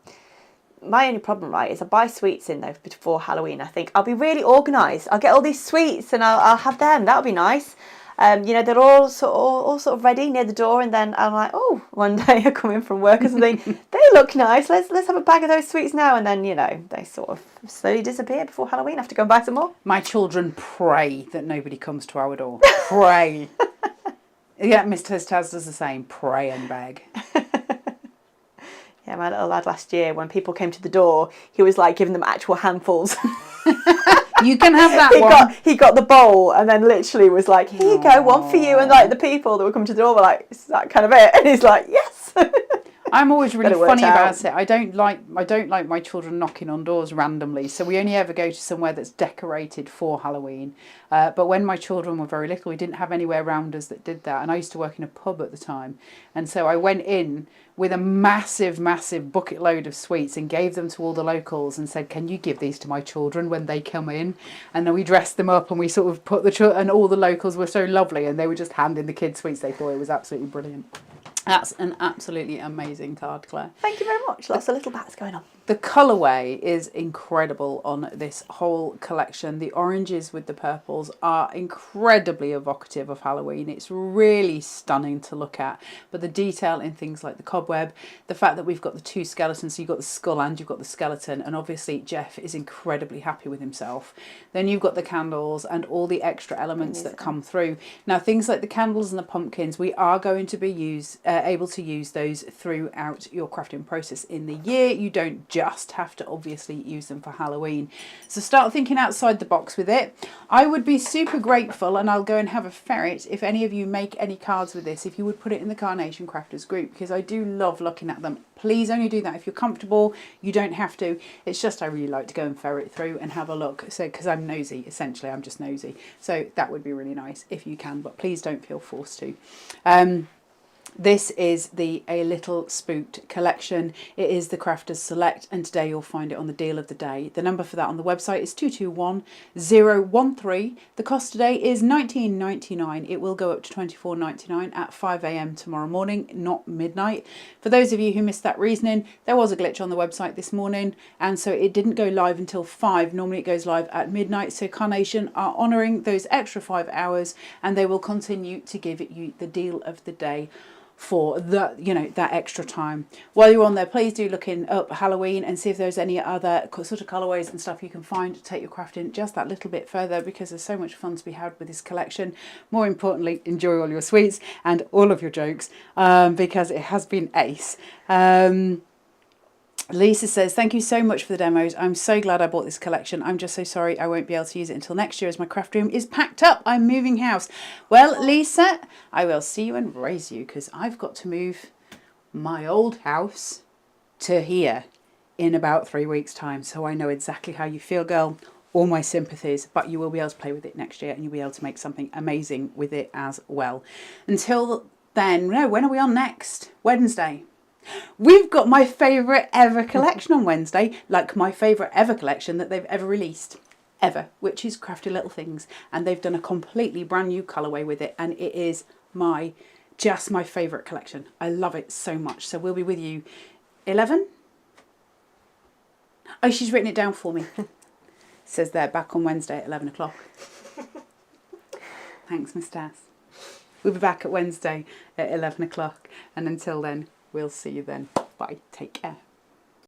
My only problem, right, is I buy sweets in though before Halloween. I think I'll be really organised. I'll get all these sweets and I'll have them. That'll be nice. They're all sort of ready near the door, and then I'm like, oh, one day I come in from work or something, they look nice. Let's have a bag of those sweets now, and then they sort of slowly disappear before Halloween. I have to go and buy some more. My children pray that nobody comes to our door. Pray. Yeah, Mr. Taz does the same. Pray and beg. Yeah, my little lad last year, when people came to the door, he was like giving them actual handfuls. You can have that He got the bowl and then literally was like, here you go, one for you. And like the people that were coming to the door were like, is that kind of it? And he's like, yes. I'm always really funny about it. I don't like my children knocking on doors randomly. So we only ever go to somewhere that's decorated for Halloween. But when my children were very little, we didn't have anywhere around us that did that. And I used to work in a pub at the time. And so I went in with a massive bucket load of sweets and gave them to all the locals and said, can you give these to my children when they come in? And then we dressed them up and we sort of put and all the locals were so lovely and they were just handing the kids sweets. They thought it was absolutely brilliant. That's an absolutely amazing card, Claire. Thank you very much. Lots of little bats going on. The colourway is incredible on this whole collection. The oranges with the purples are incredibly evocative of Halloween. It's really stunning to look at. But the detail in things like the cobweb, the fact that we've got the two skeletons, so you've got the skull and you've got the skeleton, and obviously Jeff is incredibly happy with himself. Then you've got the candles and all the extra elements that come through. Now, things like the candles and the pumpkins, we are going to be able to use those throughout your crafting process in the year. You don't just have to obviously use them for Halloween. So start thinking outside the box with it. I would be super grateful, and I'll go and have a ferret, if any of you make any cards with this, if you would put it in the Carnation Crafters group, because I do love looking at them. Please only do that if you're comfortable. You don't have to. It's just I really like to go and ferret through and have a look. So because I'm nosy, essentially, I'm just nosy. So that would be really nice if you can, but please don't feel forced to. This is the A Little Spooked collection. It is the Crafters Select, and today you'll find it on the deal of the day. The number for that on the website is 221013. The cost today is $19.99. It will go up to $24.99 at 5 a.m. tomorrow morning, not midnight. For those of you who missed that reasoning, there was a glitch on the website this morning, and so it didn't go live until 5. Normally it goes live at midnight, so Carnation are honouring those extra 5 hours, and they will continue to give you the deal of the day for the, you know, that extra time. While you're on there, please do look in up Halloween and see if there's any other sort of colourways and stuff you can find to take your crafting just that little bit further, because there's so much fun to be had with this collection. More importantly, enjoy all your sweets and all of your jokes, because it has been ace. Lisa says, thank you so much for the demos. I'm so glad I bought this collection. I'm just so sorry I won't be able to use it until next year as my craft room is packed up. I'm moving house. Well, Lisa, I will see you and raise you, because I've got to move my old house to here in about 3 weeks' time. So I know exactly how you feel, girl. All my sympathies, but you will be able to play with it next year, and you'll be able to make something amazing with it as well. Until then, no, when are we on next? Wednesday. We've got my favourite ever collection on Wednesday, like my favourite ever collection that they've ever released, ever, which is Crafty Little Things. And they've done a completely brand new colourway with it, and it is just my favourite collection. I love it so much. So we'll be with you 11? Oh, she's written it down for me. It says there, back on Wednesday at 11 o'clock. Thanks, Miss Tass. We'll be back at Wednesday at 11 o'clock. And until then, we'll see you then. Bye. Take care.